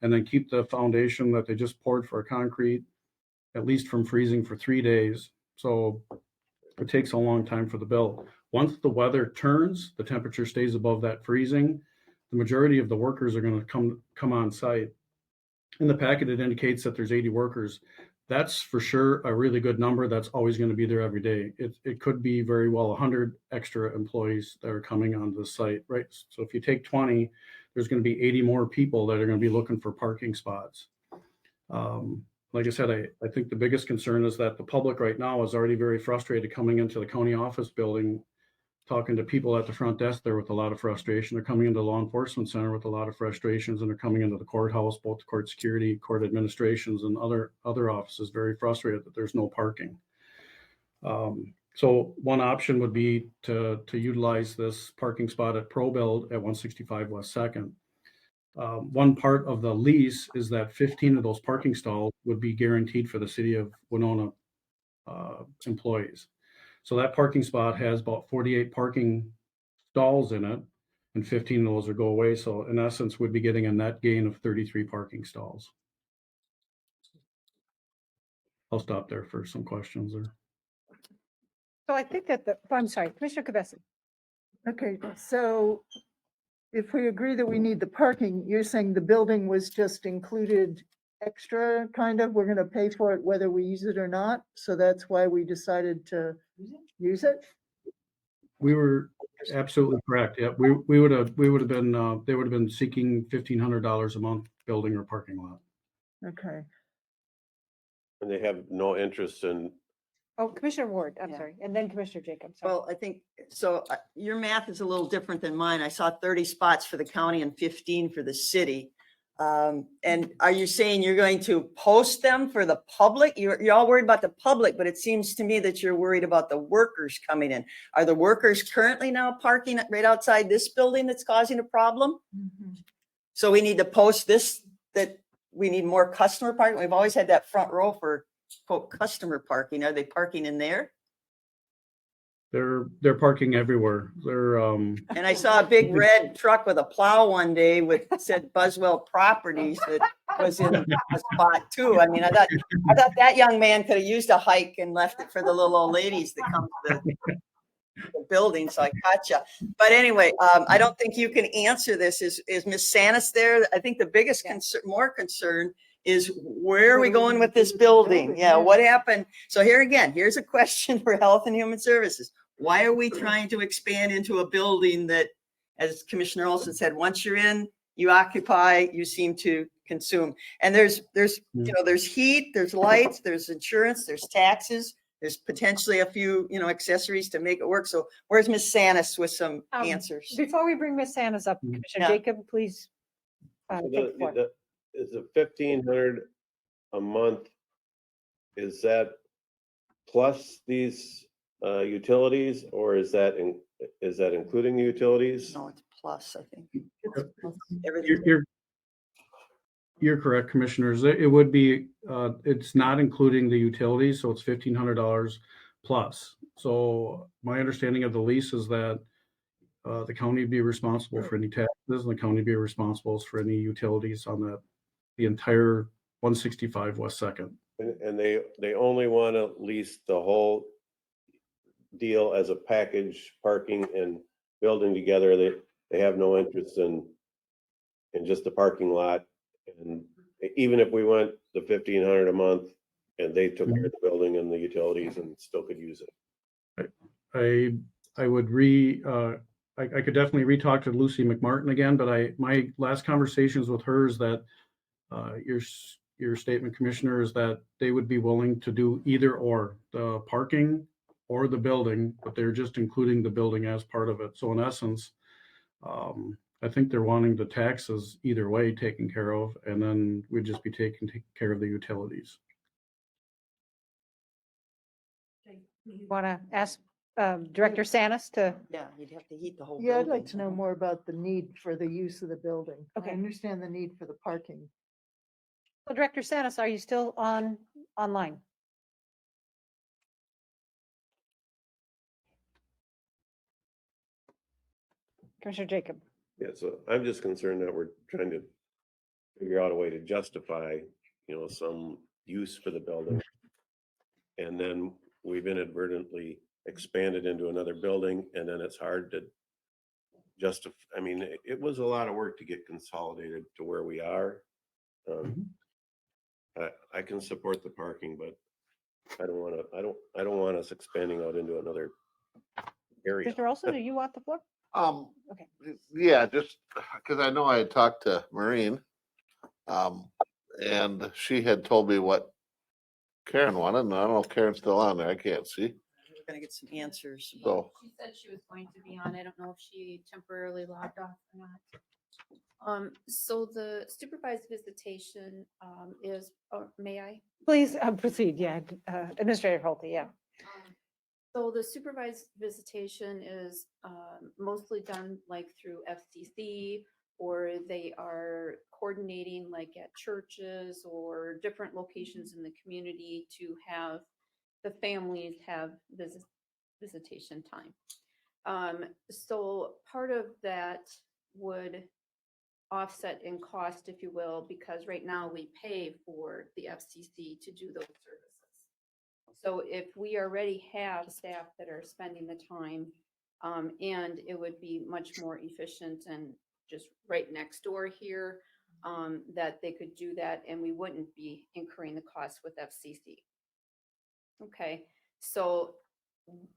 and then keep the foundation that they just poured for a concrete at least from freezing for 3 days. So it takes a long time for the build. Once the weather turns, the temperature stays above that freezing, the majority of the workers are going to come on site. In the packet, it indicates that there's 80 workers. That's for sure a really good number. That's always going to be there every day. It could be very well 100 extra employees that are coming onto the site, right? So if you take 20, there's going to be 80 more people that are going to be looking for parking spots. Like I said, I think the biggest concern is that the public right now is already very frustrated coming into the county office building, talking to people at the front desk there with a lot of frustration. They're coming into the law enforcement center with a lot of frustrations, and they're coming into the courthouse, both the court security, court administrations, and other offices very frustrated that there's no parking. So one option would be to utilize this parking spot at ProBuild at 165 West 2nd. One part of the lease is that 15 of those parking stalls would be guaranteed for the city of Winona employees. So that parking spot has about 48 parking stalls in it, and 15 of those would go away. So in essence, we'd be getting a net gain of 33 parking stalls. I'll stop there for some questions there. So I think that I'm sorry, Commissioner Kavesi. Okay, so if we agree that we need the parking, you're saying the building was just included extra, kind of, we're gonna pay for it whether we use it or not, so that's why we decided to use it? We were absolutely correct. Yeah, we would have been they would have been seeking $1,500 a month building or parking lot. Okay. And they have no interest in, Oh, Commissioner Ward, I'm Yeah. sorry, and then Commissioner Jacobs. Sorry. Well, I think, so your math is a little different than mine. I saw 30 spots for the county and 15 for the city. And are you saying you're going to post them for the public? You're all worried about the public, but it seems to me that you're worried about the workers coming in. Are the workers currently now parking right outside this building that's causing a problem? So we need to post this, that we need more customer parking. We've always had that front row for quote customer parking. Are they parking in there? They're parking everywhere. They're And I saw a big red truck with a plow one day with said Buswell Properties that was in a spot too. I mean, I thought that young man could have used a hike and left it for the little old ladies that come to the building. So I caught you. But anyway, I don't think you can answer this. Is Miss Sanis there? I think the biggest concern, more concern, is where are we going with this building? Yeah, what happened? So here again, here's a question for Health and Human Services. Why are we trying to expand into a building that, as Commissioner Olson said, once you're in, you occupy, you seem to consume? And there's heat, there's lights, there's insurance, there's taxes, there's potentially a few, accessories to make it work. So where's Miss Sanis with some answers? Before we bring Miss Sanis up, Commissioner Jacob, please. Take the floor. is the 1,500 a month, is that plus these utilities, or is that including the utilities? No, it's plus, I think. You're correct, commissioners. It would be it's not including the utilities, so it's $1,500 plus. So my understanding of the lease is that the county would be responsible for any taxes, and the county would be responsible for any utilities on the entire 165 West 2nd. And they only want to lease the whole deal as a package, parking and building together. They have no interest in just the parking lot. And even if we went the 1,500 a month and they took care of the building and the utilities and still could use it. I would I could definitely re-talk to Lucy McMartin again, but my last conversations with her is that your statement, Commissioner, is that they would be willing to do either or, the parking or the building, but they're just including the building as part of it. So in essence, I think they're wanting the taxes either way taken care of, and then we'd just be taking care of the utilities. Want to ask Director Sanis to? Yeah, you'd have to heat the whole Yeah, building. I'd like to know more about the need for the use of the building. Okay. I understand the need for the parking. So Director Sanis, are you still online? Commissioner Jacob. Yeah, so I'm just concerned that we're trying to figure out a way to justify, some use for the building. And then we've inadvertently expanded into another building, and then it's hard to justify. I mean, it was a lot of work to get consolidated to where we are. I can support the parking, but I don't want us expanding out into another area. Mr. Olson, do you want the floor? Okay. Yeah, just because I know I had talked to Maureen, and she had told me what Karen wanted, and I don't know if Karen's still on there. I can't see. We're gonna get some answers. So, She said she was going to be on. I don't know if she temporarily logged off or not. So the supervised visitation, is, oh, may I? Please proceed. Yeah, Administrator Holte, yeah. So the supervised visitation is mostly done like through FCC, or they are coordinating like at churches or different locations in the community to have the families have visitation time. So part of that would offset in cost, if you will, because right now we pay for the FCC to do those services. So if we already have staff that are spending the time, and it would be much more efficient and just right next door here, that they could do that and we wouldn't be incurring the cost with FCC. Okay, so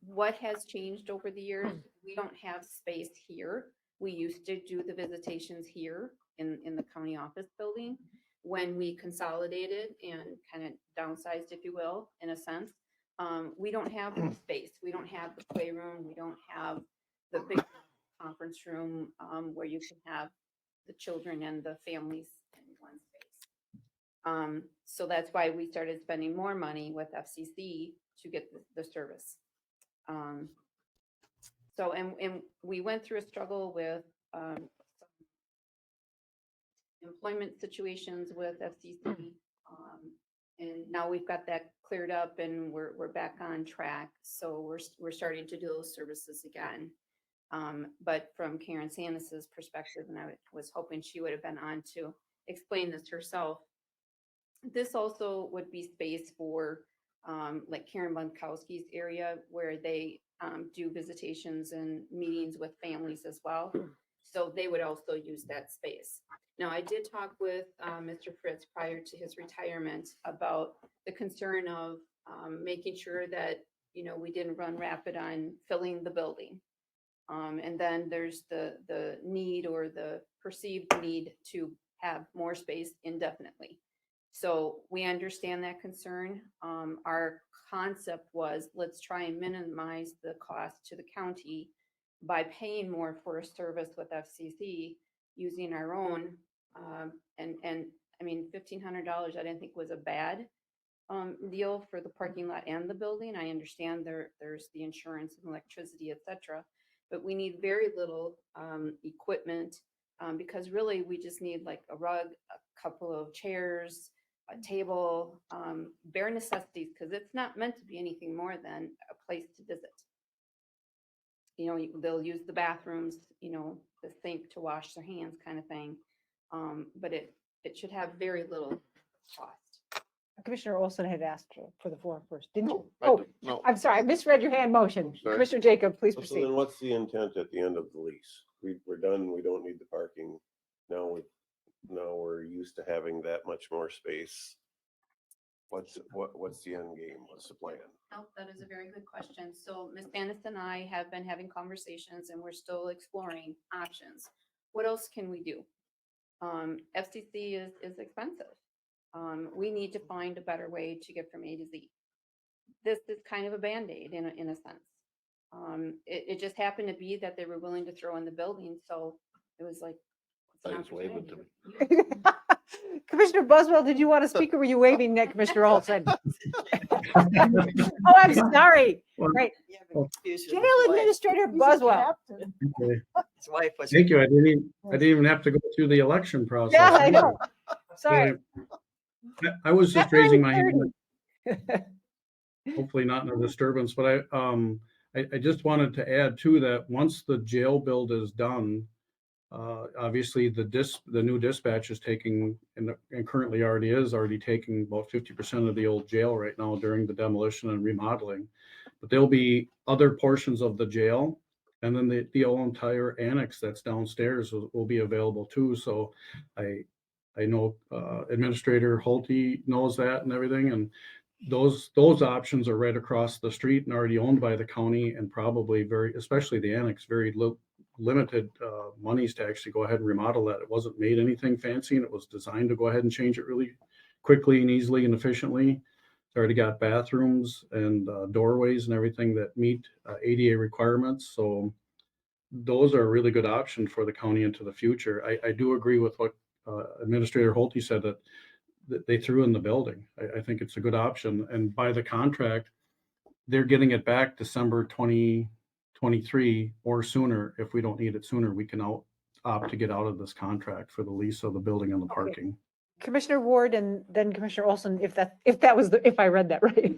what has changed over the years? We don't have space here. We used to do the visitations here in the county office building. When we consolidated and kind of downsized, if you will, in a sense, we don't have the space. We don't have the playroom. We don't have the big conference room where you can have the children and the families in one space. So that's why we started spending more money with FCC to get the service. So, and we went through a struggle with some employment situations with FCC. And now we've got that cleared up and we're back on track. So we're starting to do those services again. But from Karen Sandus's perspective, and I was hoping she would have been on to explain this herself. This also would be space for like Karen Bunkowski's area where they do visitations and meetings with families as well. So they would also use that space. Now, I did talk with Mr. Fritz prior to his retirement about the concern of making sure that, you know, we didn't run rapid on filling the building. And then there's the need or the perceived need to have more space indefinitely. So we understand that concern. Our concept was let's try and minimize the cost to the county by paying more for a service with FCC using our own. And I mean, $1,500 I didn't think was a bad deal for the parking lot and the building. I understand there's the insurance and electricity, etc. But we need very little equipment because really we just need like a rug, a couple of chairs, a table, bare necessities, because it's not meant to be anything more than a place to visit. You know, they'll use the bathrooms, you know, the sink to wash their hands kind of thing. But it should have very little cost. Commissioner Olson had asked for the floor first, didn't you? I Oh, don't- no. I'm sorry, I misread your hand motion. Sorry. Commissioner Jacob, please So proceed. then what's the intent at the end of the lease? We're done, we don't need the parking. Now we're used to having that much more space. What's the end game? What's the plan? Oh, that is a very good question. So Ms. Sandus and I have been having conversations and we're still exploring options. What else can we do? FCC is expensive. We need to find a better way to get from A to Z. This is kind of a Band-Aid in a sense. It just happened to be that they were willing to throw in the building, so it was like. it's an Thanks, wave it to me. opportunity. Commissioner Buswell, did you want to speak or were you waving at Commissioner Olson? Oh, I'm sorry. Right. Yeah, but confused with Jail his wife. Administrator Buswell. Okay. His wife was. Thank you. I didn't even have to go through the election process. Yeah, I know. Sorry. I was just raising my hand. 9:30. Hopefully not in a disturbance, but I just wanted to add too that once the jail build is done, obviously the new dispatch is taking and currently already taking about 50% of the old jail right now during the demolition and remodeling. But there'll be other portions of the jail, and then the whole entire annex that's downstairs will be available too. So I know Administrator Holte knows that and everything, and those options are right across the street and already owned by the county, and probably especially the annex, very limited monies to actually go ahead and remodel that. It wasn't made anything fancy, and it was designed to go ahead and change it really quickly and easily and efficiently. It's already got bathrooms and doorways and everything that meet ADA requirements. So those are a really good option for the county into the future. I do agree with what Administrator Holte said, that they threw in the building. I think it's a good option. And by the contract, they're getting it back December 2023 or sooner. If we don't need it sooner, we can opt to get out of this contract for the lease of the building and the parking. Commissioner Ward and then Commissioner Olson, if that was if I read that right.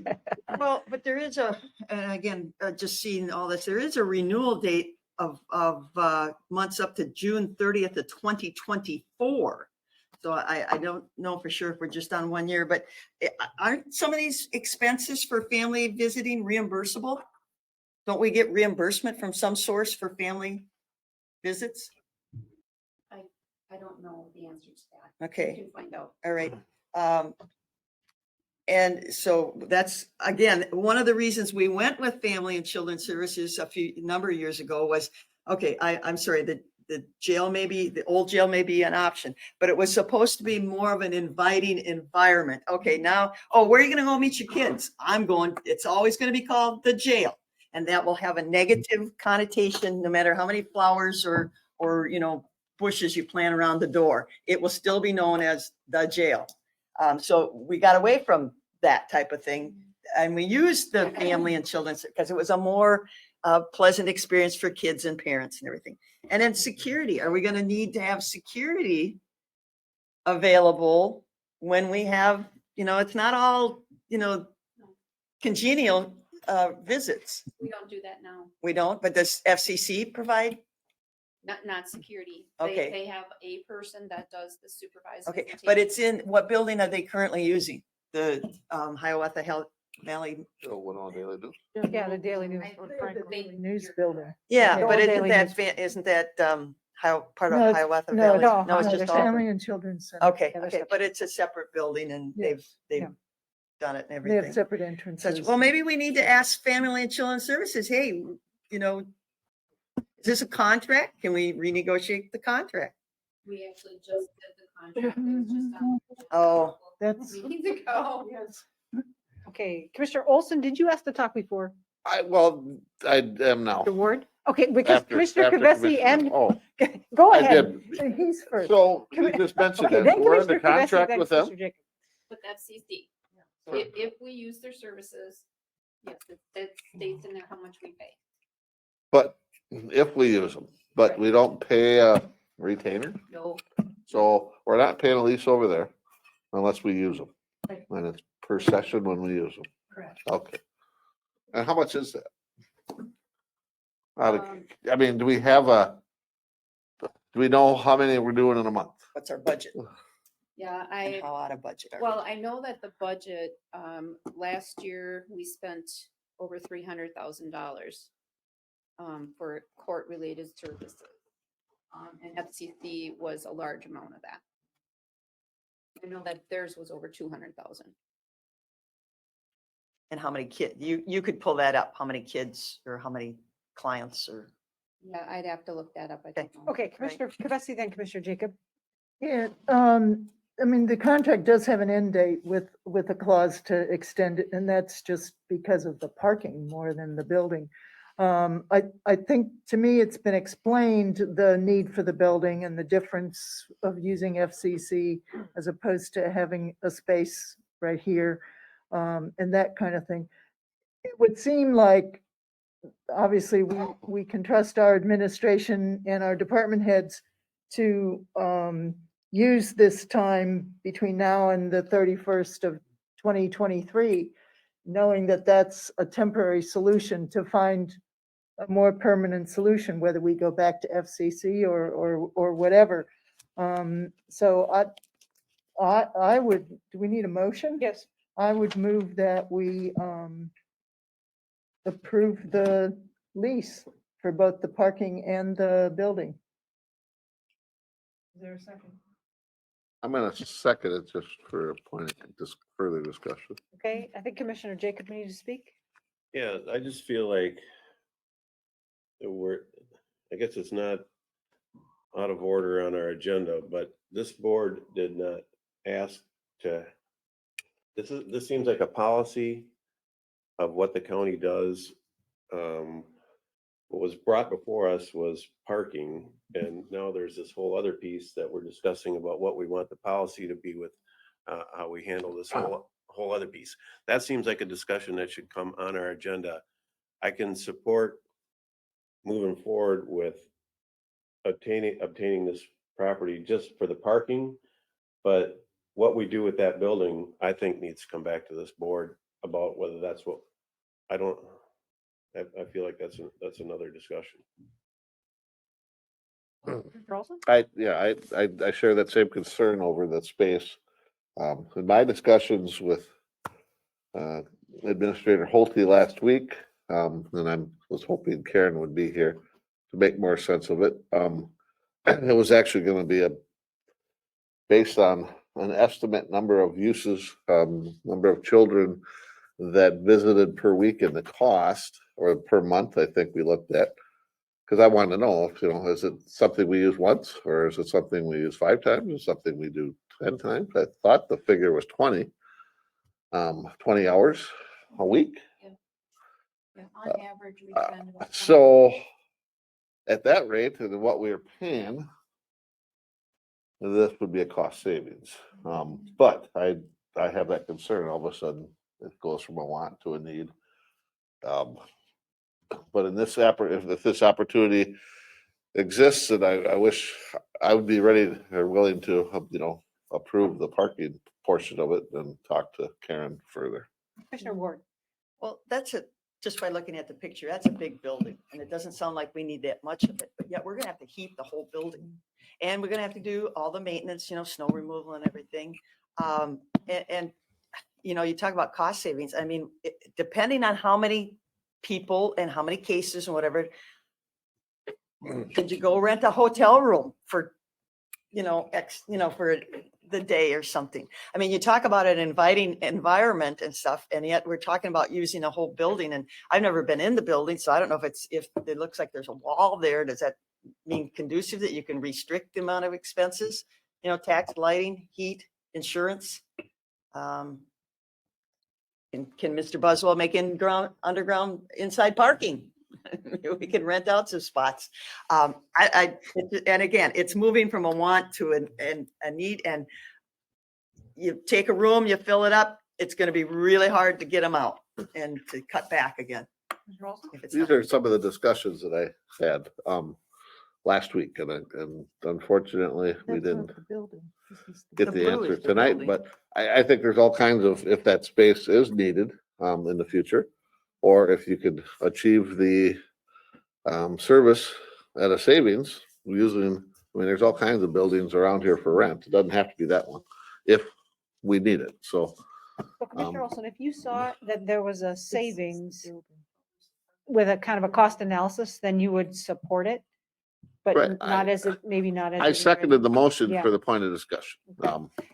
Well, but there is and again, just seeing all this, there is a renewal date of months up to June 30th of 2024. So I don't know for sure if we're just on 1 year, but aren't some of these expenses for family visiting reimbursable? Don't we get reimbursement from some source for family visits? I don't know the answer to that. Okay. We can find out. All right. And so that's, again, one of the reasons we went with Family and Children's Services a number of years ago was, okay, I'm sorry, the jail the old jail may be an option, but it was supposed to be more of an inviting environment. Okay, now, where are you going to go meet your kids? It's always going to be called the jail. And that will have a negative connotation, no matter how many flowers or bushes you plant around the door. It will still be known as the jail. So we got away from that type of thing. And we used the Family and Children's because it was a more pleasant experience for kids and parents and everything. And then security. Are we going to need to have security available when we have, it's not all, congenial visits. We don't do that now. We don't, but does FCC provide? Not security. Okay. They have a person that does the supervised. Okay, visitation. but it's in, what building are they currently using? The Hiawatha Valley? So what on daily do? Yeah, the Daily News. News building. Yeah, The but old isn't Daily that, News. isn't that part of No, it's- Hiawatha no, Valley? no, No, it's no, just there's all. Family and Children's Center. Okay, Yeah, they're okay, separate. but it's a separate building and Yes, they've yeah. done it and They have everything. separate entrances. Well, maybe we need to ask Family and Children's Services, hey, is this a contract? Can we renegotiate the contract? We actually just did the contract. It was just on Oh, That's. meetings ago. Yes. Okay, Commissioner Olson, did you ask to talk before? I am now. The word? Okay, because After- Commissioner after Kavesi Commissioner- and, Oh, go I ahead. did. He's first. So you Commi- just mentioned Okay, that. then We're in the Commissioner Kavesi, contract then with them. Commissioner Jacob. With FCC. Sure. If we use their services, yes, it states in there how much we pay. But if we use them, but we don't pay a retainer. No. So we're not paying a lease over there unless we use them. Right. And it's per session when we use them. Correct. Okay. And how much is that? Um, I mean, do we know how many we're doing in a month? what's our budget? Yeah, And how out of budget are we? well, I know that the budget, last year we spent over $300,000 for court-related services. And FCC was a large amount of that. I know that theirs was over 200,000. And how many kids? You could pull that up. How many kids or how many clients or? Yeah, I'd have to look that up. I don't know. Okay, Commissioner Kavesi, then Commissioner Jacob. Yeah, I mean, the contract does have an end date with a clause to extend it, and that's just because of the parking more than the building. I think, to me, it's been explained, the need for the building and the difference of using FCC as opposed to having a space right here, and that kind of thing. It would seem like, obviously, we can trust our administration and our department heads to use this time between now and the 31st of 2023, knowing that that's a temporary solution to find a more permanent solution, whether we go back to FCC or whatever. So I would, do we need a motion? Yes. I would move that we approve the lease for both the parking and the building. Is there a second? I'm gonna second it just for a point of just further discussion. Okay, I think Commissioner Jacob needed to speak. Yeah, I just feel like I guess it's not out of order on our agenda, but this board did not ask to, this seems like a policy of what the county does. What was brought before us was parking, and now there's this whole other piece that we're discussing about what we want the policy to be with, how we handle this whole other piece. That seems like a discussion that should come on our agenda. I can support moving forward with obtaining this property just for the parking, but what we do with that building, I think needs to come back to this board about whether that's what, I feel like that's another discussion. I share that same concern over the space. In my discussions with Administrator Holte last week, and was hoping Karen would be here to make more sense of it. It was actually going to be based on an estimate number of uses, number of children that visited per week and the cost, or per month, I think we looked at. Because I wanted to know if, is it something we use once, or is it something we use 5 times, or something we do 10 times? I thought the figure was 20 hours a week. Yeah, on average, we spend about So at that rate, and what we are paying, this would be a cost savings. But I have that concern. All of a sudden, it goes from a want to a need. But in this if this opportunity exists, and I wish I would be ready or willing to, approve the parking portion of it and talk to Karen further. Commissioner Ward. Well, just by looking at the picture, that's a big building, and it doesn't sound like we need that much of it, but yet we're gonna have to heat the whole building. And we're gonna have to do all the maintenance, snow removal and everything. And you talk about cost savings. I mean, depending on how many people and how many cases and whatever, could you go rent a hotel room for, for the day or something? I mean, you talk about an inviting environment and stuff, and yet we're talking about using a whole building. And I've never been in the building, so I don't know if it looks like there's a wall there. Does that mean conducive that you can restrict the amount of expenses? Tax, lighting, heat, insurance. Can Mr. Buswell make underground inside parking? We can rent out some spots. And again, it's moving from a want to a need. And you take a room, you fill it up, it's going to be really hard to get them out and to cut back again. These are some of the discussions that I had last week, and unfortunately, we didn't get the answer tonight. But I think there's all kinds of, if that space is needed in the future, or if you could achieve the service at a savings using, there's all kinds of buildings around here for rent. It doesn't have to be that one if we need it. So Commissioner Olson, if you saw that there was a savings with a kind of a cost analysis, then you would support it, but Right, maybe not as. I seconded the motion Yeah. for the point of discussion.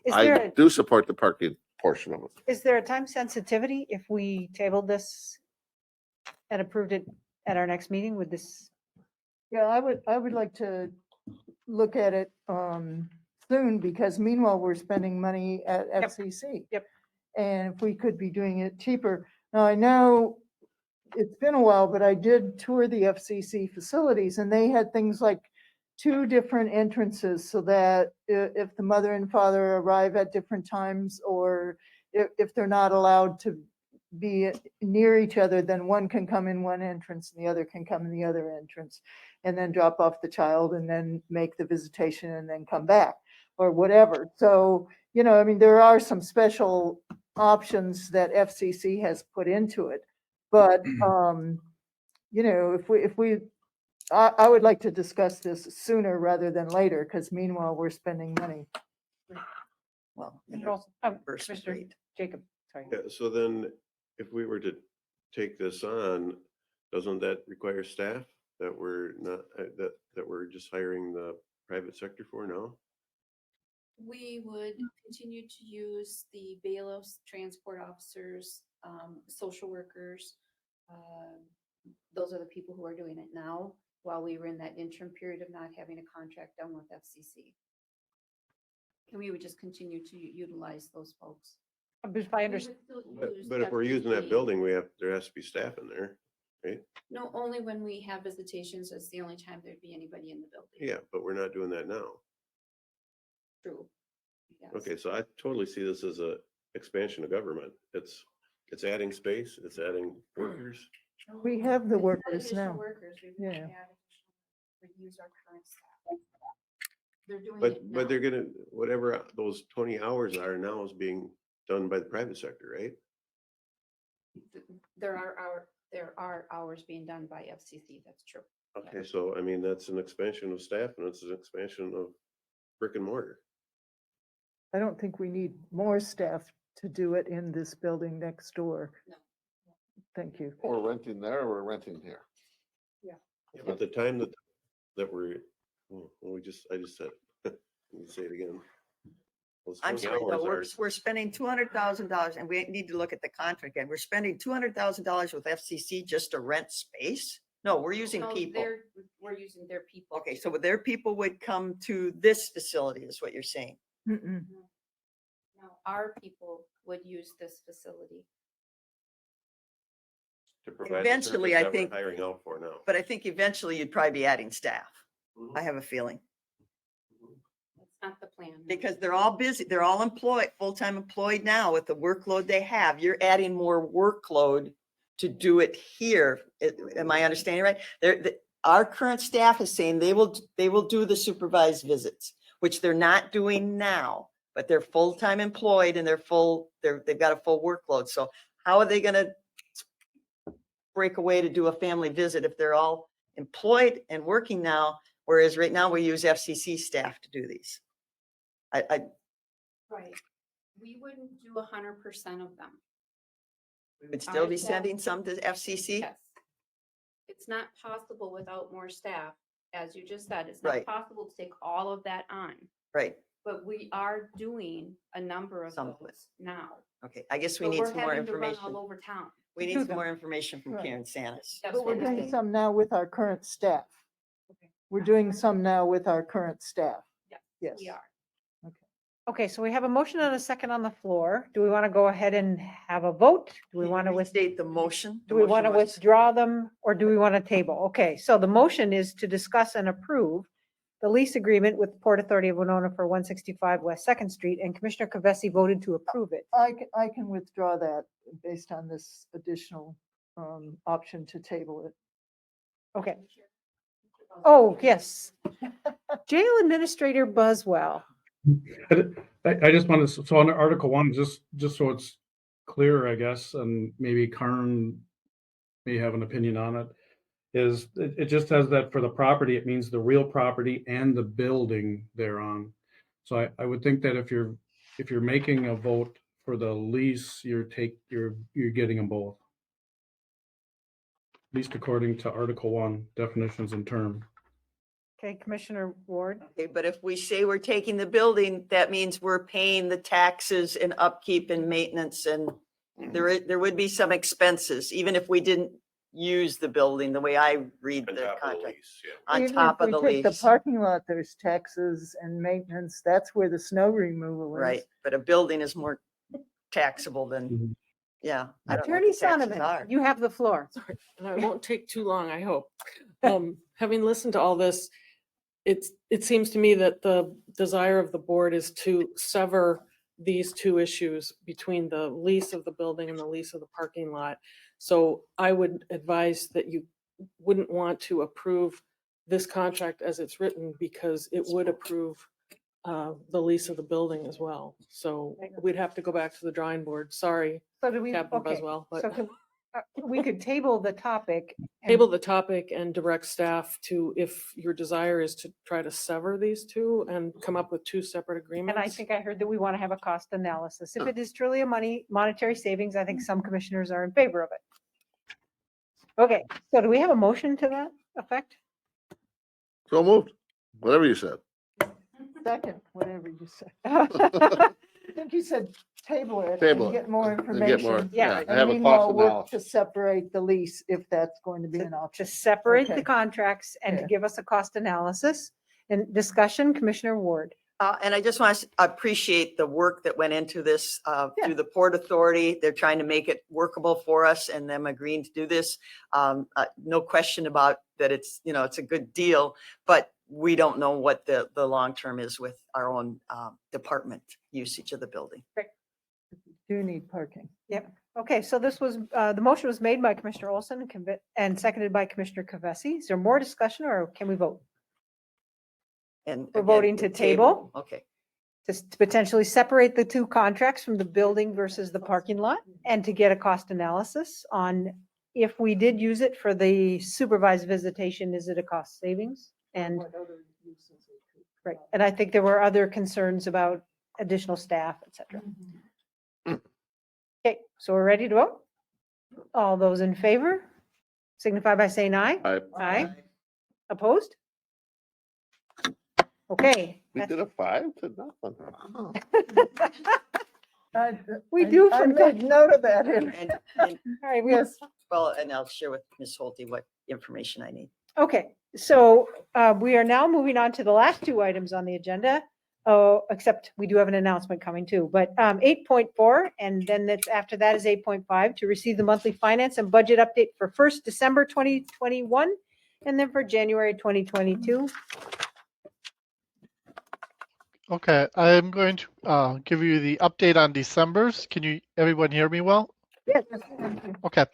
Is there I do support the parking portion of it. Is there a time sensitivity if we tabled this and approved it at our next meeting with this? Yeah, I would like to look at it soon, because meanwhile, we're spending money at FCC. Yep. And if we could be doing it cheaper. Now, I know it's been a while, but I did tour the FCC facilities, and they had things like 2 different entrances, so that if the mother and father arrive at different times, or if they're not allowed to be near each other, then one can come in one entrance and the other can come in the other entrance, and then drop off the child and then make the visitation and then come back, or whatever. So, there are some special options that FCC has put into it. But, I would like to discuss this sooner rather than later, because meanwhile, we're spending money. Well, Commissioner Jacob, sorry. Yeah, so then if we were to take this on, doesn't that require staff that we're not, that we're just hiring the private sector for now? We would continue to use the bailiffs, transport officers, social workers. Those are the people who are doing it now, while we were in that interim period of not having a contract done with FCC. And we would just continue to utilize those folks. But if I understand, But if we're using that building, there has to be staff in there, right? No, only when we have visitations, it's the only time there'd be anybody in the building. Yeah, but we're not doing that now. True. Yes. Okay, so I totally see this as a expansion of government. It's adding space, it's adding workers. We have the It's not workers additional now. Workers, we Yeah. would add additional- we use our current staff. They're doing But it now. they're gonna, whatever those 20 hours are now is being done by the private sector, right? There are hours being done by FCC, that's true. Okay, so I mean, that's an expansion of staff and it's an expansion of brick and mortar. I don't think we need more staff to do it in this building next door. No. Thank you. We're renting there, or we're renting here. Yeah, but the time that we're, well, I just said, it. Let me say it again. Those I'm 20 sorry, no, hours we're spending $200,000 and we need to look at the contract again. We're spending $200,000 with FCC just to rent space? No, we're using No, people. we're using their people. Okay, so their people would come to this facility is what you're saying. Mm-mm. No, our people would use this facility. to provide the Eventually, service I that we're think- hiring out for now. But I think eventually you'd probably be adding staff. I have a feeling. That's not the plan. Because they're all busy, they're all employed, full-time employed now with the workload they have. You're adding more workload to do it here. Am I understanding right? Our current staff is saying they will do the supervised visits, which they're not doing now, but they're full-time employed and they've got a full workload. So how are they gonna break away to do a family visit if they're all employed and working now? Whereas right now we use FCC staff to do these. Right. We wouldn't do 100% of them. We would still be Our staff- sending some to FCC? Yes. It's not possible without more staff, as you just said. It's Right. not possible to take all of that on, Right, but we are doing a number of Some of those now. okay. I guess we But need we're some more having to run information. all over town. We need Do some them. more information from Right. Karen Sanis. Yes, But we're we doing understand. some now with our current staff. We're doing some now with our current staff. Yes, Yes. we are. okay, so we have a motion and a second on the floor. Do we want to go ahead and have a vote? Do we want to Restate the motion? Do we want to withdraw them or do we want to table? Okay, so the motion is to discuss and approve the lease agreement with Port Authority of Winona for 165 West Second Street, and Commissioner Kavesi voted to approve it. I can withdraw that based on this additional option to table it. Okay. Oh, yes. Jail Administrator Buswell. I just wanted, so on Article 1, just so it's clear, I guess, and maybe Karen may have an opinion on it, is it just says that for the property, it means the real property and the building thereon. So I would think that if you're making a vote for the lease, you're getting them both. At least according to Article 1, definitions and term. Okay, Commissioner Ward. Okay, but if we say we're taking the building, that means we're paying the taxes and upkeep and maintenance, and there would be some expenses, even if we didn't use the building, the way I read On the top of the contract. lease, yeah. On Even top if of the we take the lease, parking lot, there's taxes and maintenance. That's where the snow removal is. right? But a building is more taxable than, yeah. I don't know what Attorney the taxes Sonovan, are. you have the floor. And I won't take too long, I hope. Having listened to all this, it seems to me that the desire of the board is to sever these two issues between the lease of the building and the lease of the parking lot. So I would advise that you wouldn't want to approve this contract as it's written, because it would approve the lease of the building as well. So we'd have to go back to the drawing board. Sorry, So do we, Captain okay, Buswell, but so we could table the topic. and- table the topic and direct staff to, if your desire is to try to sever these two and come up with two separate agreements. And I think I heard that we want to have a cost analysis. If it is truly a monetary savings, I think some commissioners are in favor of it. Okay, so do we have a motion to that effect? So moved, whatever you said. Second, whatever you said. I think you said table it Table and it get more and get more, information. yeah, And have a meanwhile, cost work analysis. to separate the lease if that's going to be an To option. separate the Okay. contracts and to Yeah. give us a cost analysis and discussion, Commissioner Ward. And I just want to appreciate the work that went into this Yeah. through the Port Authority. They're trying to make it workable for us and them agreeing to do this. No question about that. It's, you know, it's a good deal, but we don't know what the long term is with our own department usage of the building. Do need parking. Yep. Okay, so this was, the motion was made by Commissioner Olson and seconded by Commissioner Kavesi. Is there more discussion or can we vote? And We're again, voting the to table? Okay. To potentially separate the two contracts from the building versus the parking lot and to get a cost analysis on if we did use it for the supervised visitation, is it a cost savings? And, right, and I think there were other concerns about additional staff, et cetera. Okay, so we're ready to vote? All those in favor signify by saying aye. Aye. Opposed? Okay. We did a 5-0. We do I from made note of that. And All right, we- Yes. well, and I'll share with Ms. Holte what information I need. Okay, so we are now moving on to the last two items on the agenda. Oh, except we do have an announcement coming too, but 8.4, and then that's after that is 8.5, to receive the monthly finance and budget update for 1st December 2021, and then for January 2022. Okay, I am going to give you the update on December's. Can you, everyone hear me well? Yes. Okay.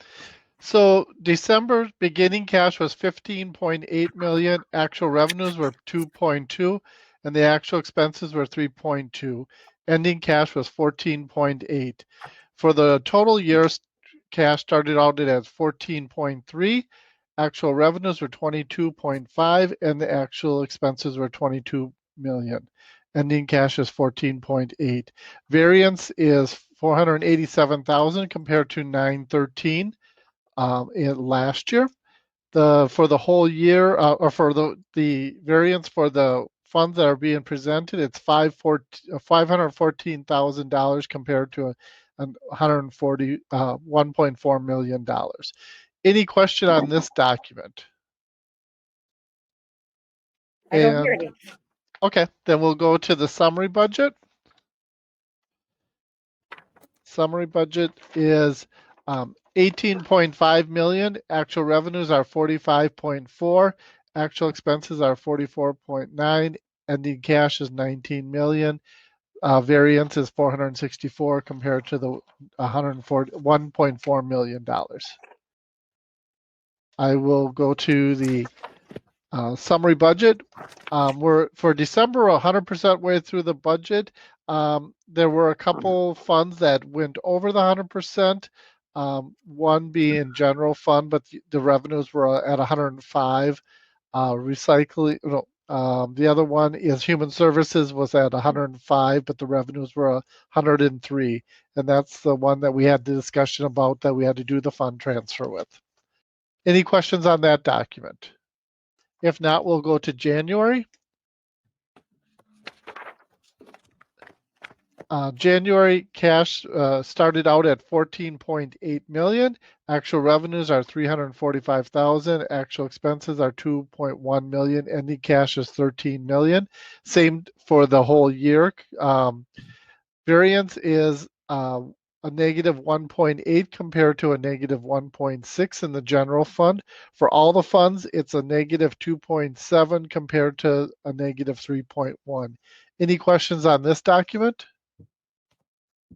So December beginning cash was 15.8 million. Actual revenues were 2.2, and the actual expenses were 3.2. Ending cash was 14.8. For the total year, cash started out at 14.3. Actual revenues were 22.5, and the actual expenses were 22 million. Ending cash is 14.8. Variance is 487,000 compared to 913 in last year. For the whole year, or for the variance for the funds that are being presented, it's $514,000 compared to $1.4 million. Any question on this document? I don't hear any. Okay, then we'll go to the summary budget. Summary budget is 18.5 million. Actual revenues are 45.4. Actual expenses are 44.9. Ending cash is 19 million. Variance is 464 compared to the $1.4 million. I will go to the summary budget. We're for December 100% way through the budget. There were a couple funds that went over the 100%. One being general fund, but the revenues were at 105. Recycling, the other one is human services was at 105, but the revenues were 103. And that's the one that we had the discussion about that we had to do the fund transfer with. Any questions on that document? If not, we'll go to January. January cash started out at 14.8 million. Actual revenues are 345,000. Actual expenses are 2.1 million. Ending cash is 13 million. Same for the whole year. Variance is a negative 1.8 compared to a negative 1.6 in the general fund. For all the funds, it's a negative 2.7 compared to a negative 3.1. Any questions on this document?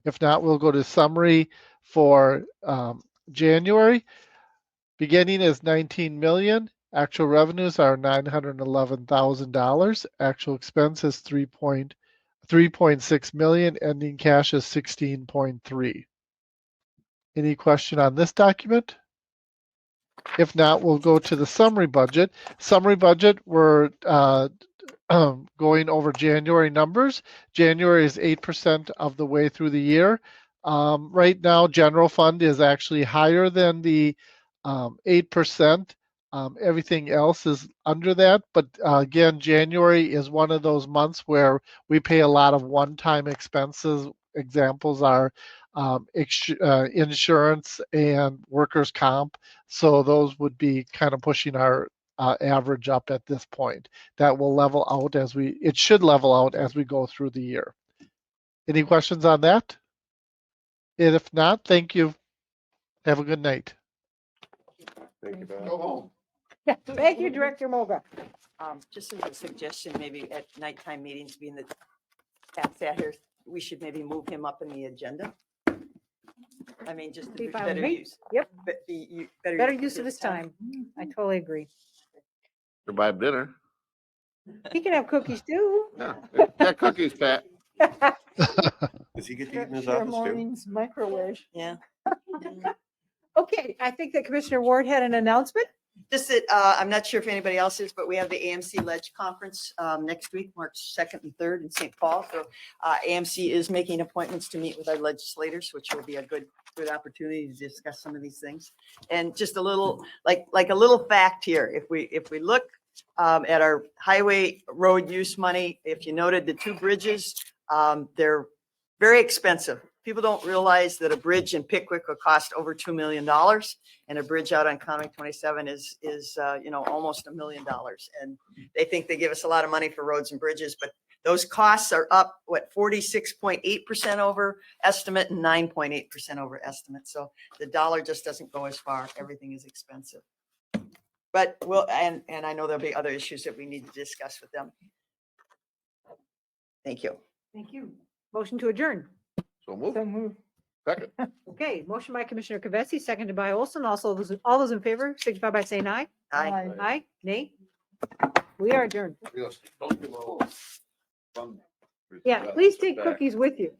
If not, we'll go to summary for January. Beginning is 19 million. Actual revenues are $911,000. Actual expense is 3.6 million. Ending cash is 16.3. Any question on this document? If not, we'll go to the summary budget. Summary budget, we're going over January numbers. January is 8% of the way through the year. Right now, general fund is actually higher than the 8%. Everything else is under that, but again, January is one of those months where we pay a lot of one-time expenses. Examples are insurance and workers' comp. So those would be kind of pushing our average up at this point. That will level out it should level out as we go through the year. Any questions on that? And if not, thank you. Have a good night. Thank you, Bob. Go home. Thank you, Director Moga. Just as a suggestion, maybe at nighttime meetings, being that Pat's out here, we should maybe move him up in the agenda. I mean, just to Be be fine with better me. use. Yep. Better Use of his time. I totally agree. Or buy him dinner. He can have cookies too. Yeah, got cookies, Pat. Does he get to eat in his Your office too? morning's microwave. Yeah. Okay, I think that Commissioner Ward had an announcement. Just that, I'm not sure if anybody else is, but we have the AMC Ledge Conference next week, March 2nd and 3rd in St. Paul. So AMC is making appointments to meet with our legislators, which will be a good opportunity to discuss some of these things. And just a little, like a little fact here, if we look at our highway road use money, if you noted the two bridges, they're very expensive. People don't realize that a bridge in Pickwick will cost over $2 million, and a bridge out on County 27 is almost $1 million. And they think they give us a lot of money for roads and bridges, but those costs are up 46.8% over estimate and 9.8% over estimate. So the dollar just doesn't go as far. Everything is expensive. But and I know there'll be other issues that we need to discuss with them. Thank you. Thank you. Motion to adjourn. So move. So move. Second. Okay, motion by Commissioner Kavesi, seconded by Olson. Also, all those in favor, signify by saying aye. Aye. Aye, nay. We are adjourned. Yes, don't give all fun Yeah, please take cookies with you.